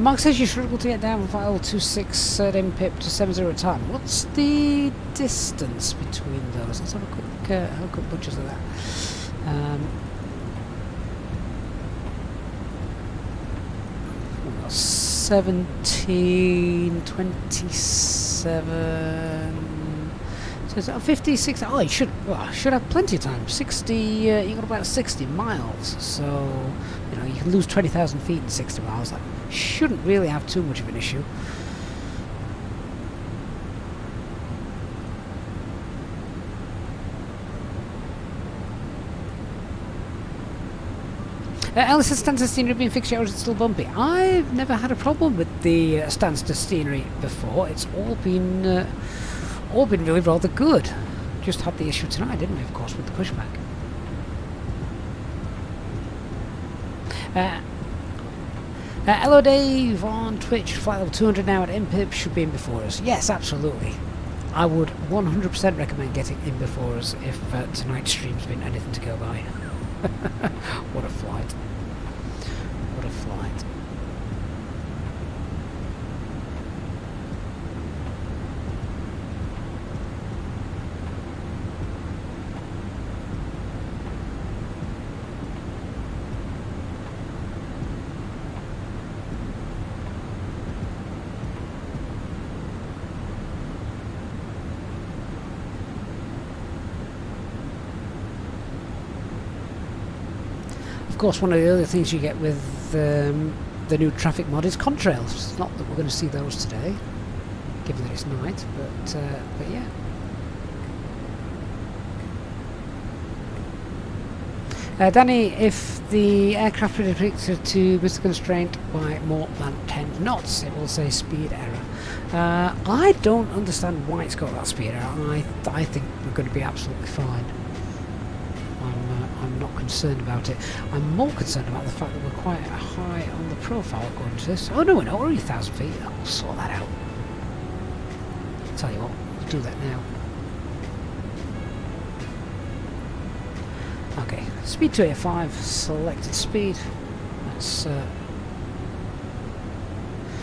Mark says you struggle to get down from file 26 at MPIP to 70 at a time. What's the distance between those? Let's have a quick butchers of that. 17, 27. So it's 50, 60. Oh, you should have plenty of time. 60. You got about 60 miles. So you can lose 20,000 feet in 60 miles. That shouldn't really have too much of an issue. Alice's Stansted scenery being fixed, or is it still bumpy? I've never had a problem with the Stansted scenery before. It's all been really rather good. Just had the issue tonight, didn't we, of course, with the pushback. Hello Dave on Twitch, flight level 200 now at MPIP, should be in before us. Yes, absolutely. I would 100% recommend getting in before us if tonight's stream's been anything to go by. What a flight. What a flight. Of course, one of the other things you get with the new traffic mod is contrails. It's not that we're going to see those today, given that it's night, but yeah. Danny, if the aircraft predicted to miss the constraint by more than 10 knots, it will say speed error. I don't understand why it's got that speed error. I think we're going to be absolutely fine. I'm not concerned about it. I'm more concerned about the fact that we're quite high on the profile according to this. Oh no, we're not. We're only 1,000 feet. I'll sort that out. I'll tell you what, we'll do that now. Okay, speed 285, selected speed. Let's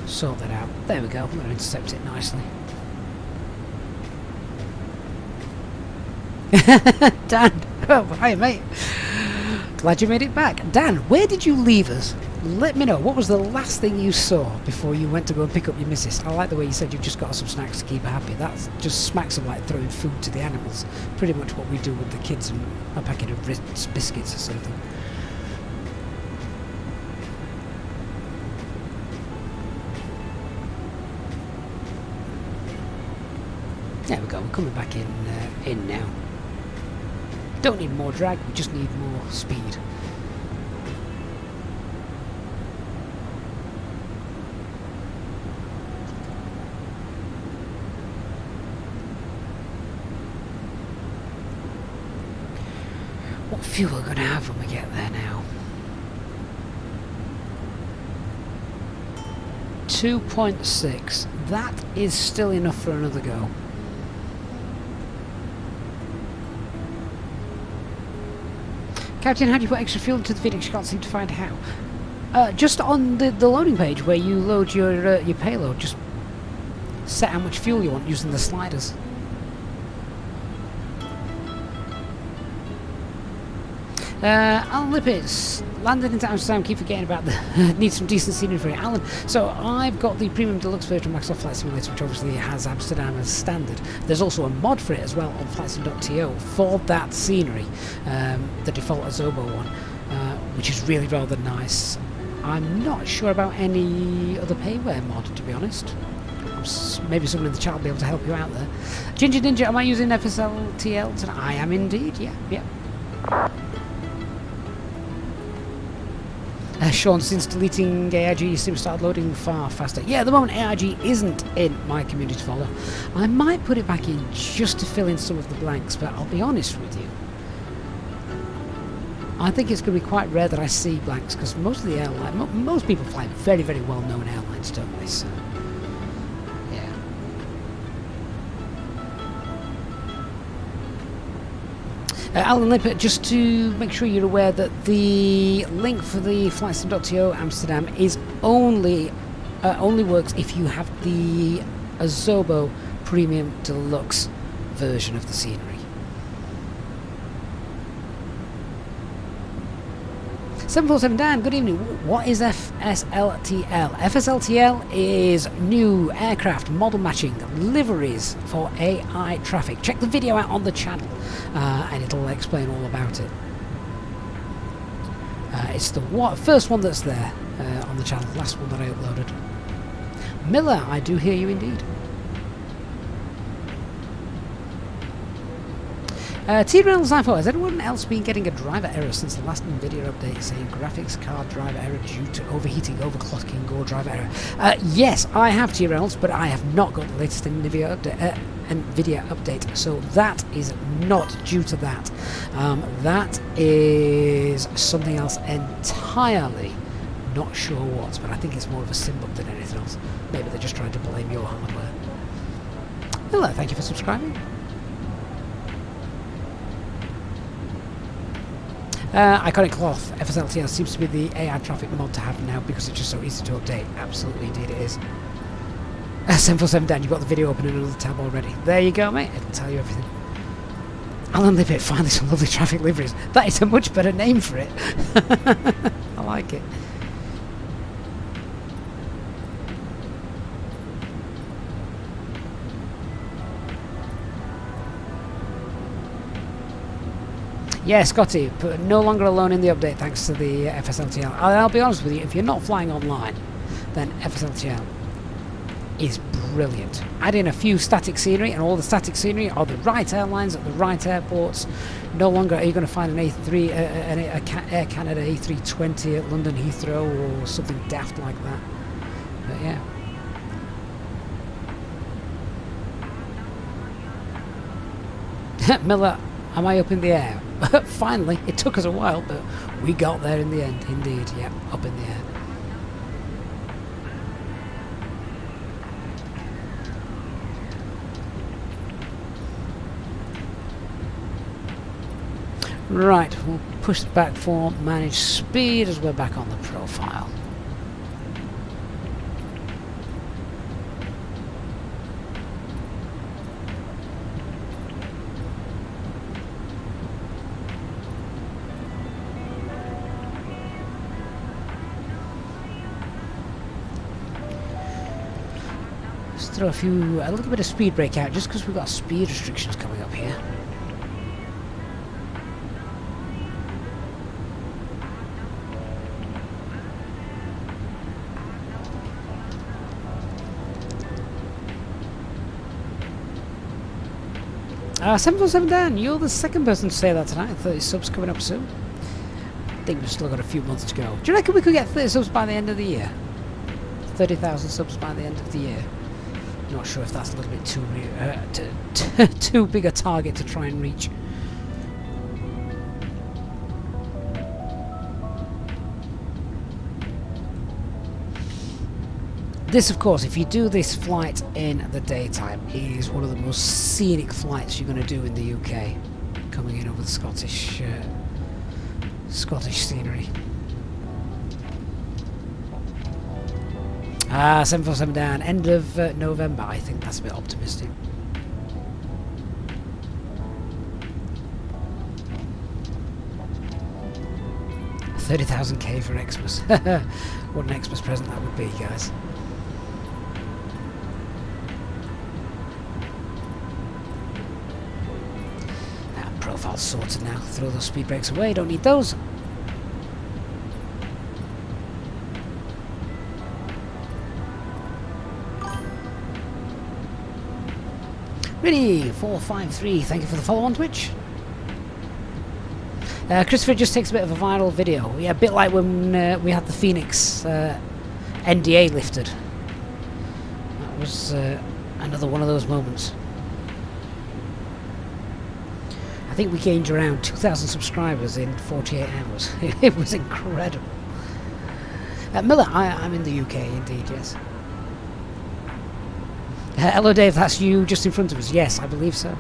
sort that out. There we go. I'm going to intercept it nicely. Dan, oh, hi mate. Glad you made it back. Dan, where did you leave us? Let me know. What was the last thing you saw before you went to go and pick up your missus? I like the way you said you've just got some snacks to keep her happy. That just smacks of like throwing food to the animals. Pretty much what we do with the kids and a packet of Ritz biscuits or something. There we go. We're coming back in now. Don't need more drag, we just need more speed. fuel we're going to have when we get there now. 2.6. That is still enough for another go. Captain, how do you put extra fuel into the Phoenix? You can't seem to find how. Just on the loading page where you load your payload, just set how much fuel you want using the sliders. Alan Lippitz, landed into Amsterdam, keep forgetting about the need some decent scenery for it. Alan, so I've got the Premium Deluxe version of Microsoft Flight Simulator, which obviously has Amsterdam as standard. There's also a mod for it as well on FlightSim.to for that scenery, the default Azobo one, which is really rather nice. I'm not sure about any other payware mod, to be honest. Maybe someone in the chat will be able to help you out there. Ginger Ninja, am I using FSLTL tonight? I am indeed, yeah. Sean, since deleting AIG, you seem to start loading far faster. Yeah, at the moment AIG isn't in my community folder. I might put it back in just to fill in some of the blanks, but I'll be honest with you. I think it's going to be quite rare that I see blanks, because most of the airlines, most people fly very, very well-known airlines, don't they? So, yeah. Alan Lippert, just to make sure you're aware that the link for the FlightSim.to Amsterdam is only works if you have the Azobo Premium Deluxe version of the scenery. $747 Dan, good evening. What is FSLTL? FSLTL is new aircraft model matching liveries for AI traffic. Check the video out on the channel and it'll explain all about it. It's the first one that's there on the channel, last one that I uploaded. Miller, I do hear you indeed. T-Rails I4, has anyone else been getting a driver error since the last NVIDIA update saying graphics card driver error due to overheating, overclocking, or driver error? Yes, I have T-Rails, but I have not got the latest NVIDIA update, so that is not due to that. That is something else entirely. Not sure what, but I think it's more of a sim bug than anything else. Maybe they're just trying to blame your hardware. Hello, thank you for subscribing. Iconic Cloth, FSLTL seems to be the AI traffic mod to have now because it's just so easy to update. Absolutely, indeed it is. 747 Dan, you've got the video open in another tab already. There you go, mate. It'll tell you everything. Alan Lippett, finally some lovely traffic liveries. That is a much better name for it. I like it. Yeah, Scotty, but no longer alone in the update thanks to the FSLTL. I'll be honest with you, if you're not flying online, then FSLTL is brilliant. Add in a few static scenery, and all the static scenery are the right airlines at the right airports. No longer are you going to find an Air Canada A320 at London Heathrow or something daft like that. But yeah. Miller, am I up in the air? Finally, it took us a while, but we got there in the end. Indeed, yeah, up in the air. Right, we'll push back for manage speed as we're back on the profile. Throw a little bit of speed brake out just because we've got speed restrictions coming up here. $747 Dan, you're the second person to say that tonight. 30 subs coming up soon. I think we've still got a few months to go. Do you reckon we could get 30 subs by the end of the year? 30,000 subs by the end of the year. Not sure if that's a little bit too big a target to try and reach. This, of course, if you do this flight in the daytime, is one of the most scenic flights you're going to do in the UK. Coming in over the Scottish scenery. 747 down, end of November. I think that's a bit optimistic. $30,000 for Xmas. What an Xmas present that would be, guys. Profile sorted now. Throw those speed brakes away, don't need those. Ready, 453, thank you for the follow on Twitch. Christopher just takes a bit of a viral video. Yeah, a bit like when we had the Fenix NDA lifted. That was another one of those moments. I think we gained around 2,000 subscribers in 48 hours. It was incredible. Miller, I'm in the UK indeed, yes. Hello Dave, that's you just in front of us. Yes, I believe so.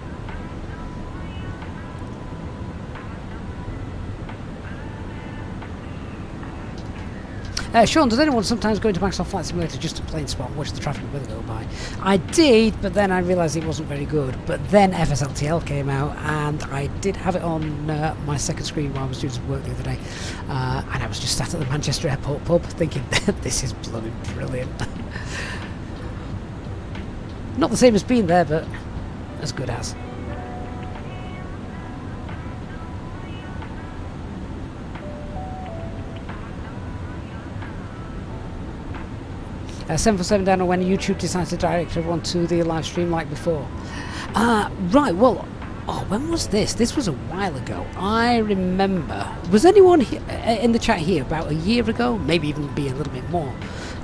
Sean, does anyone sometimes go into Microsoft Flight Simulator just to plain spot and watch the traffic and weather go by? I did, but then I realised it wasn't very good. But then FSLTL came out, and I did have it on my second screen while I was doing some work the other day. And I was just sat at the Manchester Airport pub thinking, this is bloody brilliant. Not the same as being there, but as good as. 747 down, or when YouTube decides to direct everyone to the live stream like before. Right, well, when was this? This was a while ago. I remember. Was anyone in the chat here about a year ago? Maybe even be a little bit more.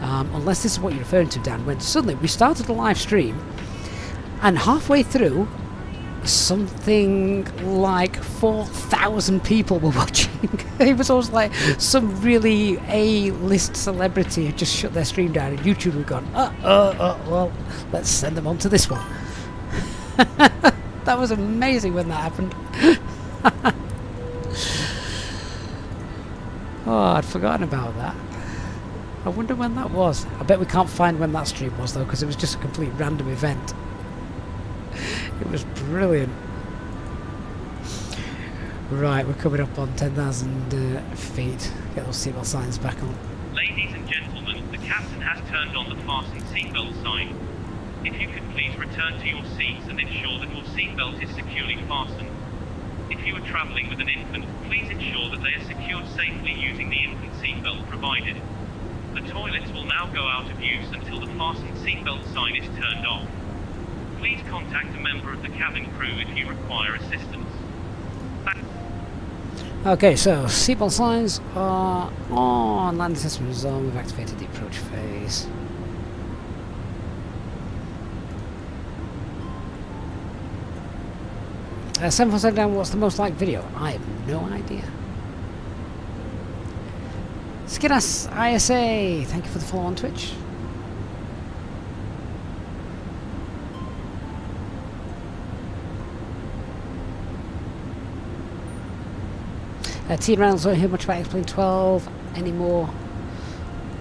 Unless this is what you're referring to, Dan, when suddenly we started a live stream, and halfway through, something like 4,000 people were watching. It was almost like some really A-list celebrity had just shut their stream down, and YouTube had gone, well, let's send them on to this one. That was amazing when that happened. Oh, I'd forgotten about that. I wonder when that was. I bet we can't find when that stream was, though, because it was just a complete random event. It was brilliant. Right, we're coming up on 10,000 feet. Get those seatbelt signs back on. Ladies and gentlemen, the captain has turned on the fasten seatbelt sign. If you could please return to your seats and ensure that your seatbelt is securely fastened. If you are travelling with an infant, please ensure that they are secured safely using the infant seatbelt provided. The toilets will now go out of use until the fasten seatbelt sign is turned off. Please contact a member of the cabin crew if you require assistance. Okay, so seatbelt signs are on, landing system is on, we've activated the approach phase. – 747 down, what's the most liked video? I have no idea. Skinas ISA, thank you for the follow on Twitch. T Reynolds, don't hear much about X-Plane 12 anymore.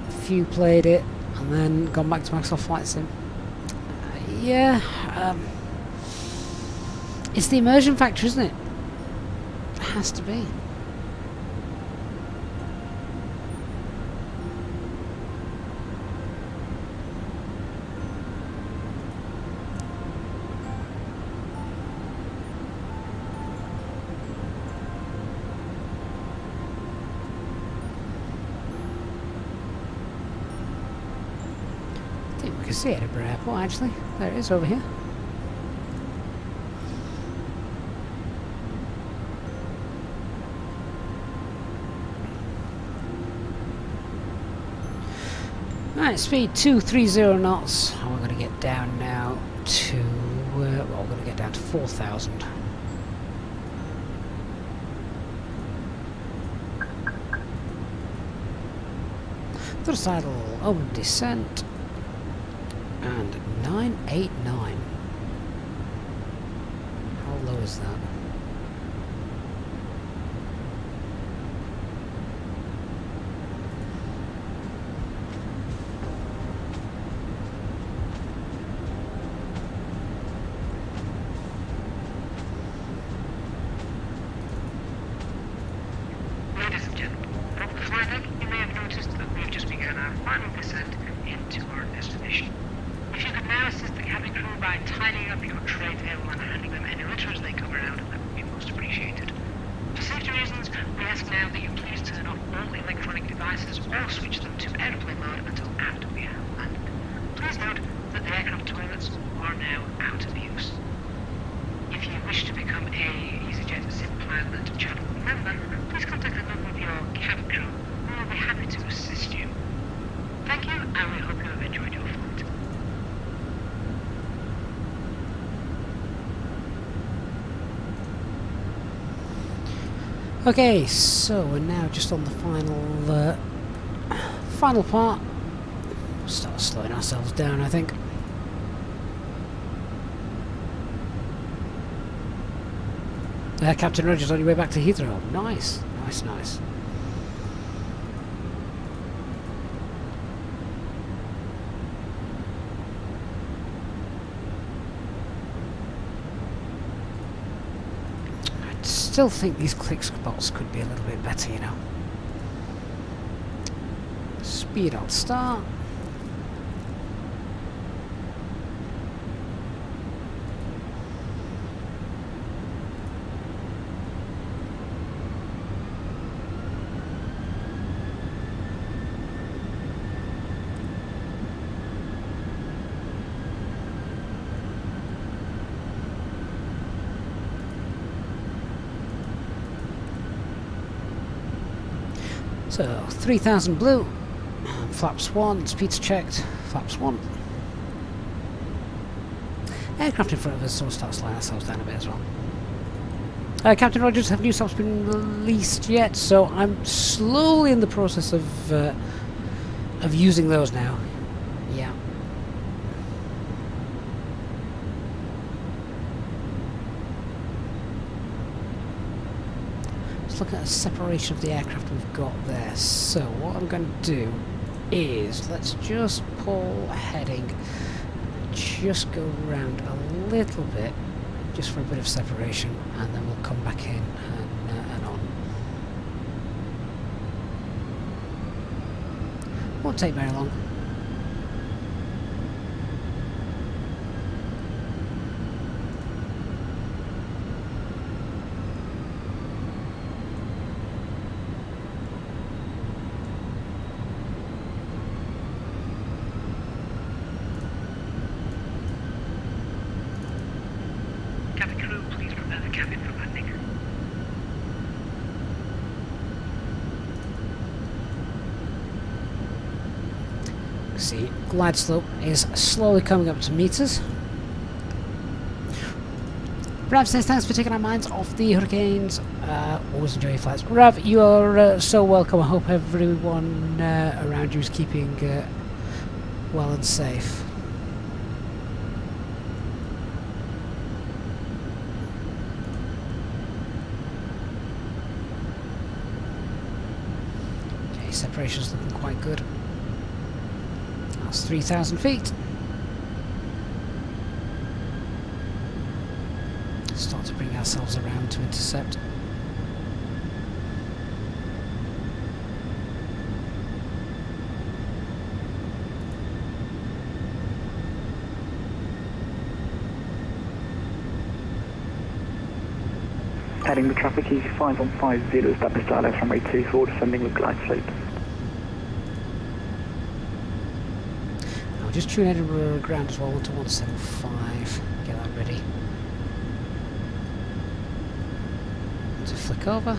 A few played it and then gone back to Microsoft Flight Sim. Yeah, it's the immersion factor, isn't it? It has to be. I can see Edinburgh Airport actually. There it is over here. Alright, speed 230 knots. And we're going to get down now to, well, we're going to get down to 4,000. Throttle, open descent. And 989. How low is that? Ladies and gentlemen, from the flight deck, you may have noticed that we've just begun our final descent into our destination. If you could now assist the cabin crew by tidying up your tray table and handing them any litter as they come around, that would be most appreciated. For safety reasons, we ask now that you please turn off all electronic devices or switch them to airplane mode until after we have landed. Please note that the aircraft toilets are now out of use. If you wish to become a Easyjet SIM pilot channel member, please contact a member of your cabin crew who will be happy to assist you. Thank you, and we hope you have enjoyed your flight. Okay, so we're now just on the final part. We'll start slowing ourselves down, I think. Captain Rogers, on your way back to Heathrow. Nice, nice, nice. I still think these click spots could be a little bit better, you know. Speed out start. So 3000 blue, flaps 1, speed's checked, flaps 1. Aircraft in front of us, so we'll start slowing ourselves down a bit as well. Captain Rogers, have new stops been released yet? So I'm slowly in the process of using those now. Yeah. Let's look at a separation of the aircraft we've got there. So what I'm going to do is let's just pull heading, just go around a little bit, just for a bit of separation, and then we'll come back in and on. Won't take very long. See, glide slope is slowly coming up to meters. Rav says thanks for taking our minds off the hurricanes. Always enjoy your flights. Rav, you are so welcome. I hope everyone around you is keeping well and safe. Okay, separation's looking quite good. That's 3,000 feet. Start to bring ourselves around to intercept. Heading the traffic easy 5150, established dial runway 24, descending with glide slope. I'll just tune Edinburgh ground as well, 12175. Get that ready. To flick over.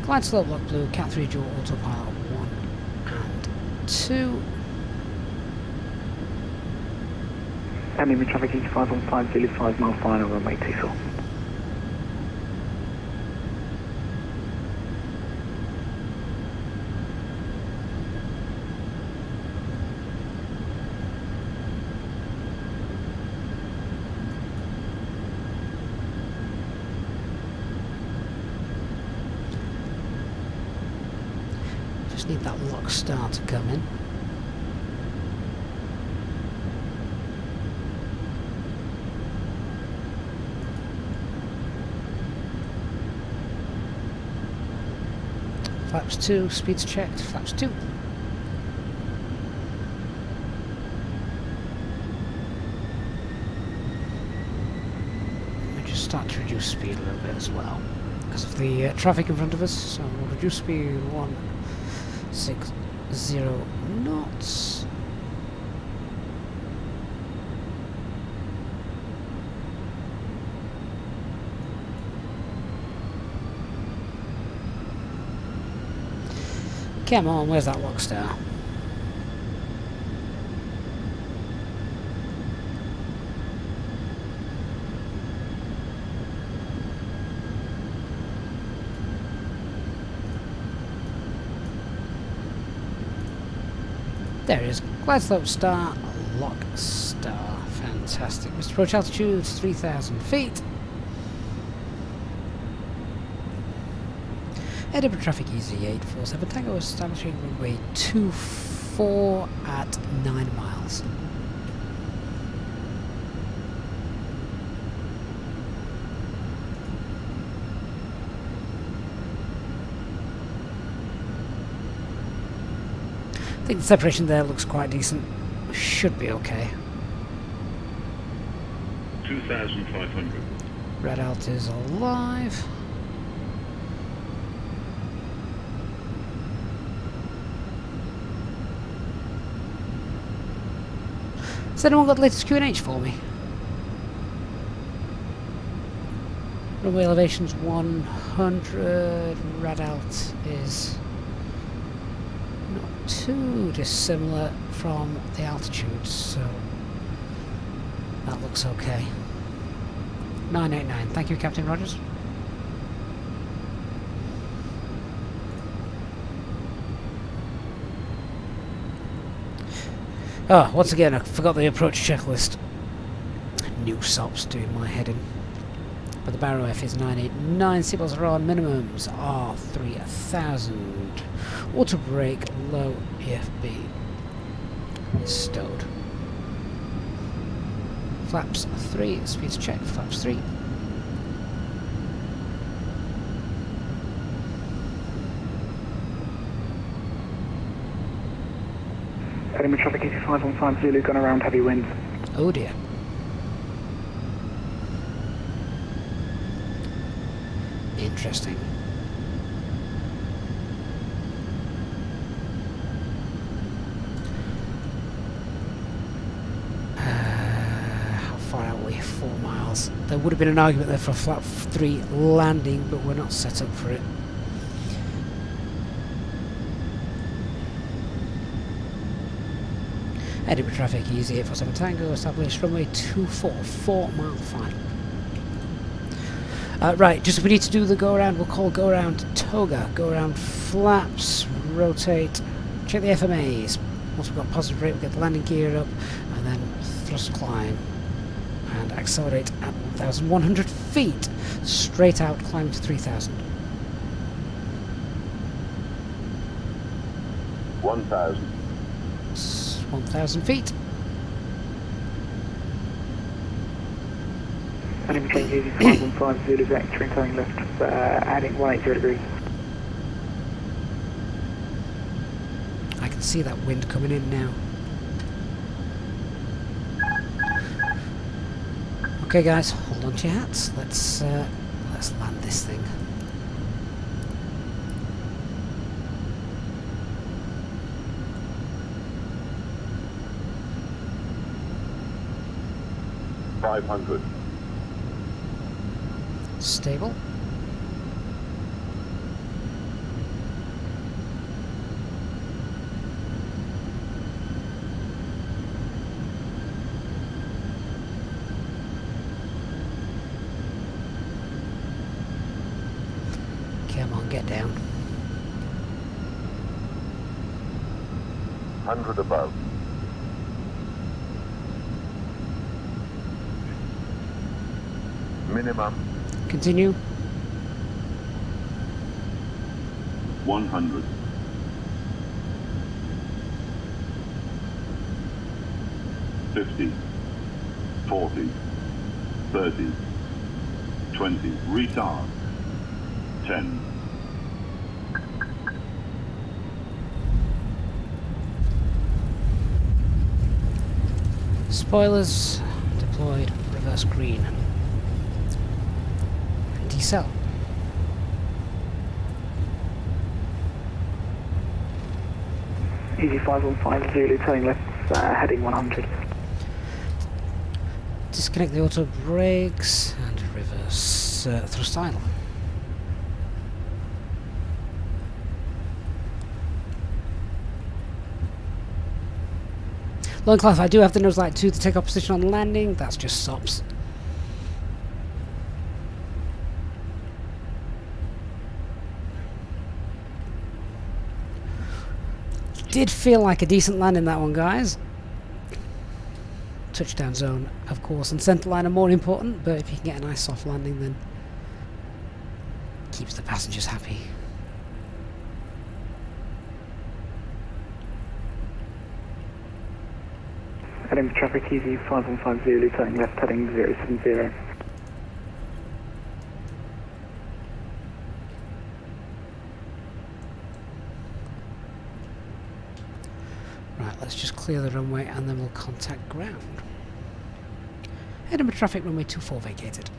Glide slope lock blue, Cat 3 dual autopilot 1 and 2. Enemy traffic ET515 Zulu 5 mile final, runway 24. Just need that lock star to come in. Flaps 2, speeds checked, flaps 2. Let me just start to reduce speed a little bit as well, because of the traffic in front of us, so we'll reduce speed 160 knots. Come on, where's that lock star? There it is. Glide slope star, lock star. Fantastic. Mr. Approach altitude 3,000 feet. Edinburgh traffic Easyjet 47 Tango establishing runway 24 at 9 miles. I think the separation there looks quite decent. Should be okay. 2,500. Red Alt is alive. Has anyone got the latest QNH for me? Runway elevation's 100, Red Alt is not too dissimilar from the altitude, so that looks okay. 989, thank you Captain Rogers. Oh, once again, I forgot the approach checklist. New SOPs doing my head in. But the Barrow F is 989, seatbelts are on, minimums are 3,000. Auto brake, low EFB is stowed. Flaps 3, speeds checked, flaps 3. Enemy traffic ET515 Zulu gone around heavy winds. Oh dear. Interesting. How far out are we? 4 miles. There would have been an argument there for a flap 3 landing, but we're not set up for it. Edinburgh traffic, Easyjet 47 Tango, established runway 24, 4 mile final. Right, just if we need to do the go around, we'll call go around toga, go around flaps, rotate, check the FMAs. Once we've got positive rate, we'll get the landing gear up, and then thrust climb, and accelerate at 1,100 feet, straight out, climb to 3,000. 1,000. 1,000 feet. Enemy change ET515 Zulu vector incoming left, adding 180 degrees. I can see that wind coming in now. Okay guys, hold on to your hats. Let's land this thing. $500. Stable. 100 above. Minimum Continue. 100. 50, 40, 30, 20, retard, 10. Spoilers deployed, reverse green. Decel. Easy 515 Zulu, turning left, heading 100. Disconnect the auto brakes and reverse thrust idle. Low and class, I do have the nose light 2 to take up position on landing, that's just stops. Did feel like a decent landing that one, guys. Touchdown zone, of course, and centre line are more important, but if you can get a nice soft landing, then keeps the passengers happy. Heading traffic easy 515 Zulu, turning left, heading 070. Right, let's just clear the runway and then we'll contact ground. Edinburgh traffic runway 24 vacated.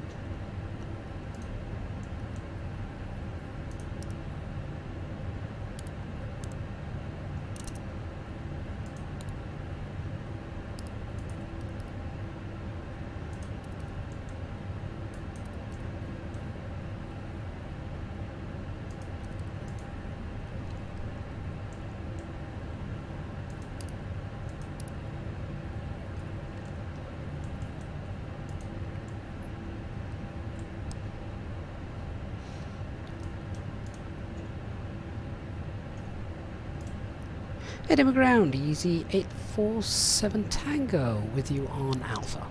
Edinburgh ground, easy 847 Tango with you on Alpha.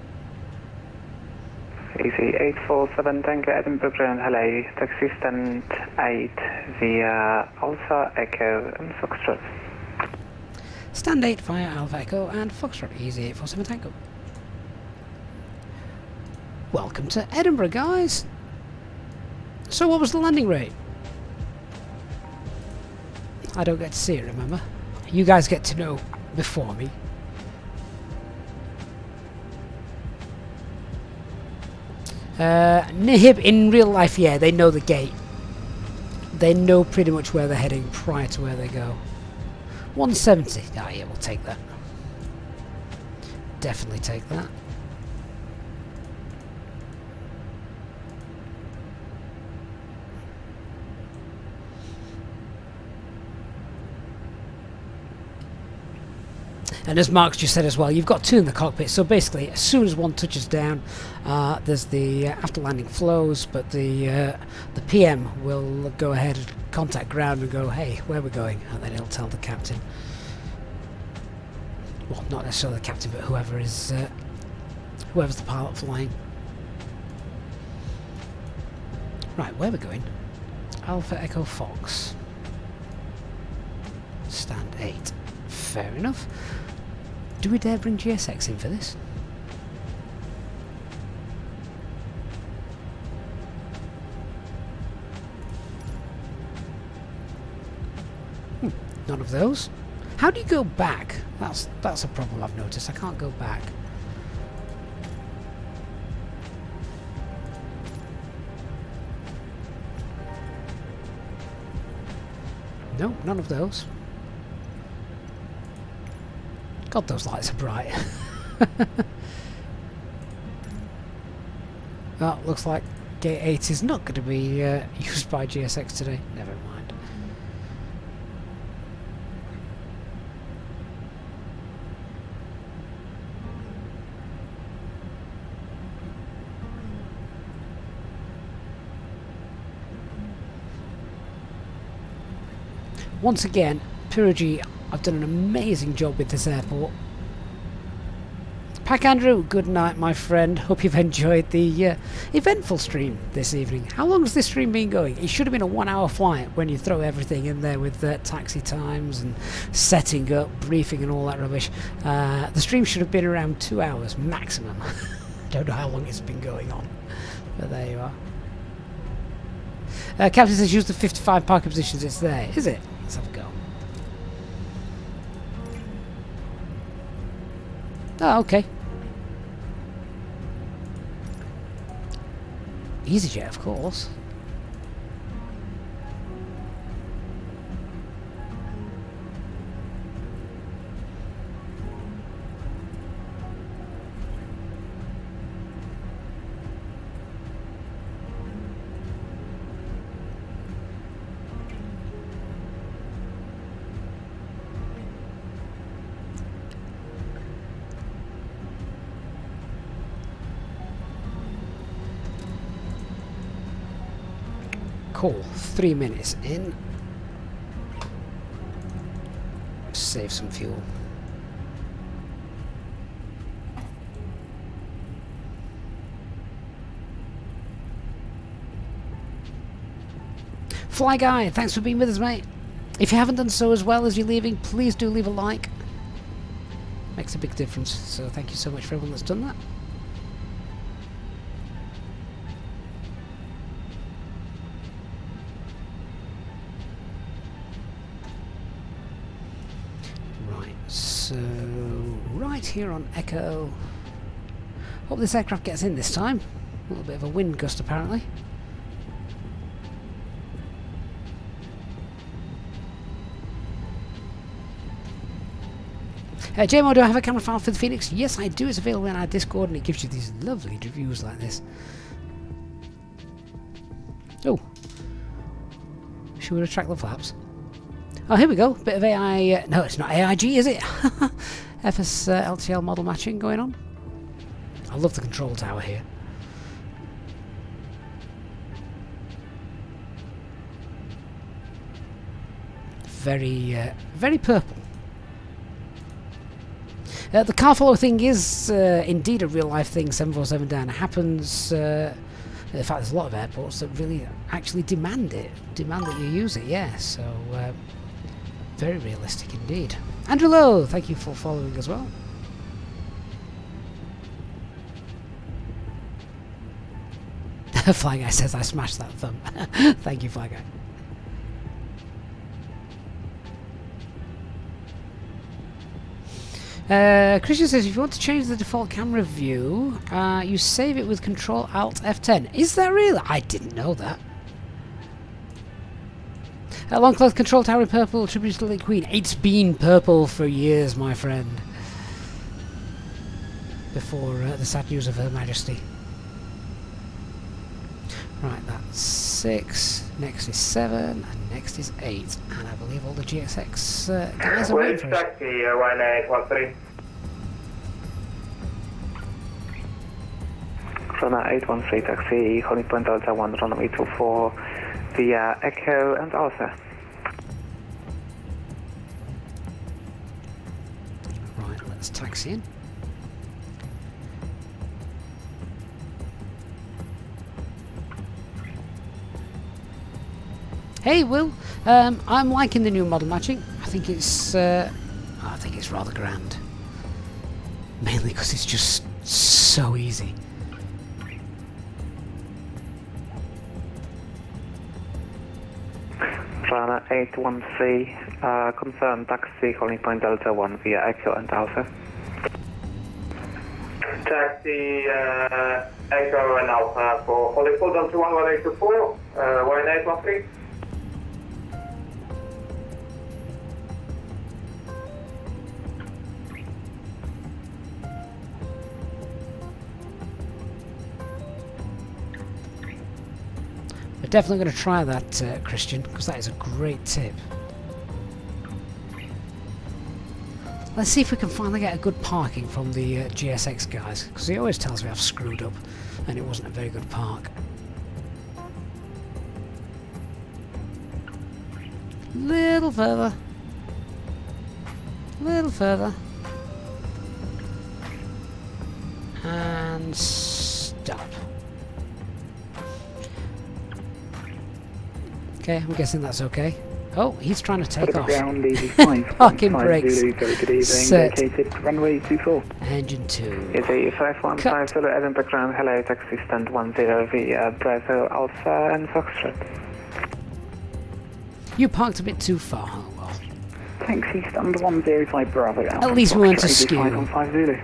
Easy 847 Tango, Edinburgh ground, hello, taxi stand 8 via Alpha, Echo and Foxtrot. Stand 8 via Alpha Echo and Foxtrot, easy 847 Tango. Welcome to Edinburgh, guys! So what was the landing rate? I don't get to see it, remember? You guys get to know before me. Nihib in real life, yeah, they know the gate. They know pretty much where they're heading prior to where they go. 170. Ah, yeah, we'll take that. Definitely take that. And as Mark's just said as well, you've got 2 in the cockpit, so basically as soon as one touches down, there's the after landing flows, but the PM will go ahead and contact ground and go, hey, where are we going? And then he'll tell the captain. Well, not necessarily the captain, but whoever is whoever's the pilot flying. Right, where are we going? Alpha Echo Fox. Stand 8. Fair enough. Do we dare bring GSX in for this? None of those. How do you go back? That's a problem I've noticed. I can't go back. No, none of those. God, those lights are bright. Well, looks like Gate 8 is not going to be used by GSX today. Never mind. Once again, Pyrrhus I've done an amazing job with this airport. Pack Andrew, good night, my friend. Hope you've enjoyed the eventful stream this evening. How long has this stream been going? It should have been a 1 hour flight when you throw everything in there with taxi times and setting up, briefing and all that rubbish. The stream should have been around 2 hours maximum. Don't know how long it's been going on, but there you are. Captain says use the 55 parking positions. It's there, is it? Let's have a go. Oh, okay. Easyjet, of course. Cool, 3 minutes in. Save some fuel. Fly Guy, thanks for being with us, mate. If you haven't done so as well as you're leaving, please do leave a like. Makes a big difference, so thank you so much for everyone that's done that. So, right here on Echo. Hope this aircraft gets in this time. A little bit of a wind gust apparently. JMO, do I have a camera file for the Phoenix? Yes, I do. It's available in our Discord and it gives you these lovely reviews like this. Oh. Should we retract the flaps? Oh, here we go. Bit of AI... no, it's not AIG, is it? FSLTL model matching going on. I love the control tower here. Very purple. The car follow thing is indeed a real-life thing. 747 down happens. In fact, there's a lot of airports that really actually demand it. Demand that you use it, yeah. So... very realistic indeed. Andrew Lowe, thank you for following as well. Fly Guy says I smashed that thumb. Thank you, Fly Guy. Christian says if you want to change the default camera view, you save it with Control Alt F10. Is that real? I didn't know that. Long cloth control tower in purple, tribute to the late Queen. It's been purple for years, my friend. Before the sad news of Her Majesty. Right, that's 6. Next is 7, and next is 8. And I believe all the GSX guys are waiting for us. Taxi, 1813. Runway 813 taxi, holding point Delta 1, runway 24 via Echo and Alpha. Right, let's taxi in. Hey Will, I'm liking the new model matching. I think it's rather grand. Mainly because it's just so easy. Runway 813, confirm taxi, holding point Delta 1 via Echo and Alpha. Taxi, Echo and Alpha for holding point Delta 1, 1824, 1813. We're definitely going to try that, Christian, because that is a great tip. Let's see if we can finally get a good parking from the GSX guys, because he always tells me I've screwed up and it wasn't a very good park. Little further. A little further. And stop. Okay, I'm guessing that's okay. Oh, he's trying to take off. Ground, easy 5. Parking brakes. Zulu, very good evening. Set. Vacated runway 24. Engine 2. Is a 515 Zulu Edinburgh ground. Hello, taxi stand 10 via Bravo Alpha and Foxtrot. You parked a bit too far. Oh well. Taxi stand 105 Bravo Alpha. At least we weren't askew. 515 Zulu.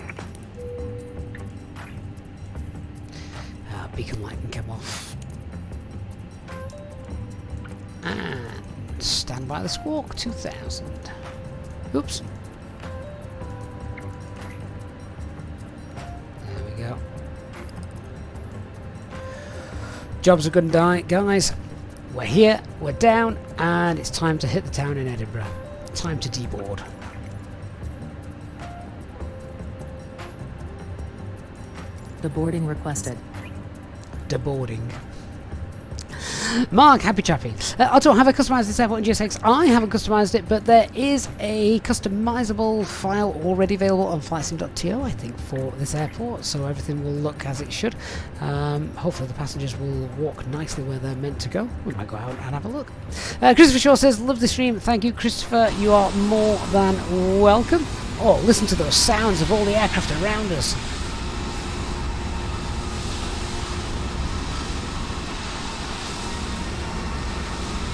Beacon light can come off. And stand by the squawk 2000. Oops. There we go. Jobs are good, guys. We're here, we're down, and it's time to hit the town in Edinburgh. Time to deboard. Deboarding requested. Deboarding. Mark, happy chappy. Otto, have I customised this airport in GSX? I haven't customised it, but there is a customisable file already available on VATSIM.to, I think, for this airport, so everything will look as it should. Hopefully the passengers will walk nicely where they're meant to go. We might go out and have a look. Christopher Shaw says, love the stream. Thank you, Christopher. You are more than welcome. Oh, listen to those sounds of all the aircraft around us.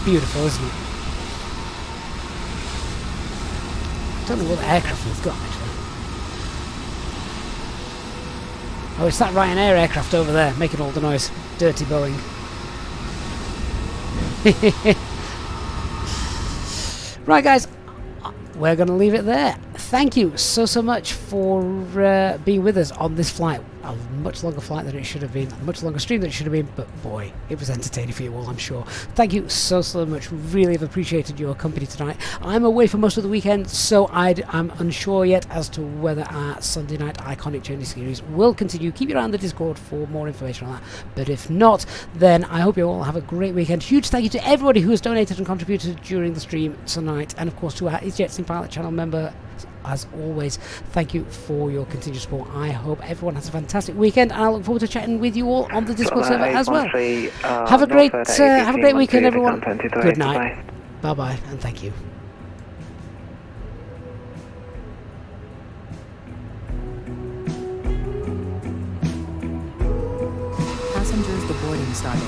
Beautiful, isn't it? I don't know what aircraft we've got, actually. Oh, it's that Ryanair aircraft over there, making all the noise. Dirty Boeing. Right, guys. We're going to leave it there. Thank you so much for being with us on this flight. A much longer flight than it should have been, a much longer stream than it should have been, but boy, it was entertaining for you all, I'm sure. Thank you so much. Really have appreciated your company tonight. I'm away for most of the weekend, so I'm unsure yet as to whether our Sunday night Iconic Journey series will continue. Keep your eye on the Discord for more information on that, but if not, then I hope you all have a great weekend. Huge thank you to everybody who has donated and contributed during the stream tonight, and of course to our Easyjet Pilot channel member. As always, thank you for your continued support. I hope everyone has a fantastic weekend, and I look forward to chatting with you all on the Discord server as well. Have a great weekend, everyone. Good night. Bye bye, and thank you. Passengers, the boarding started.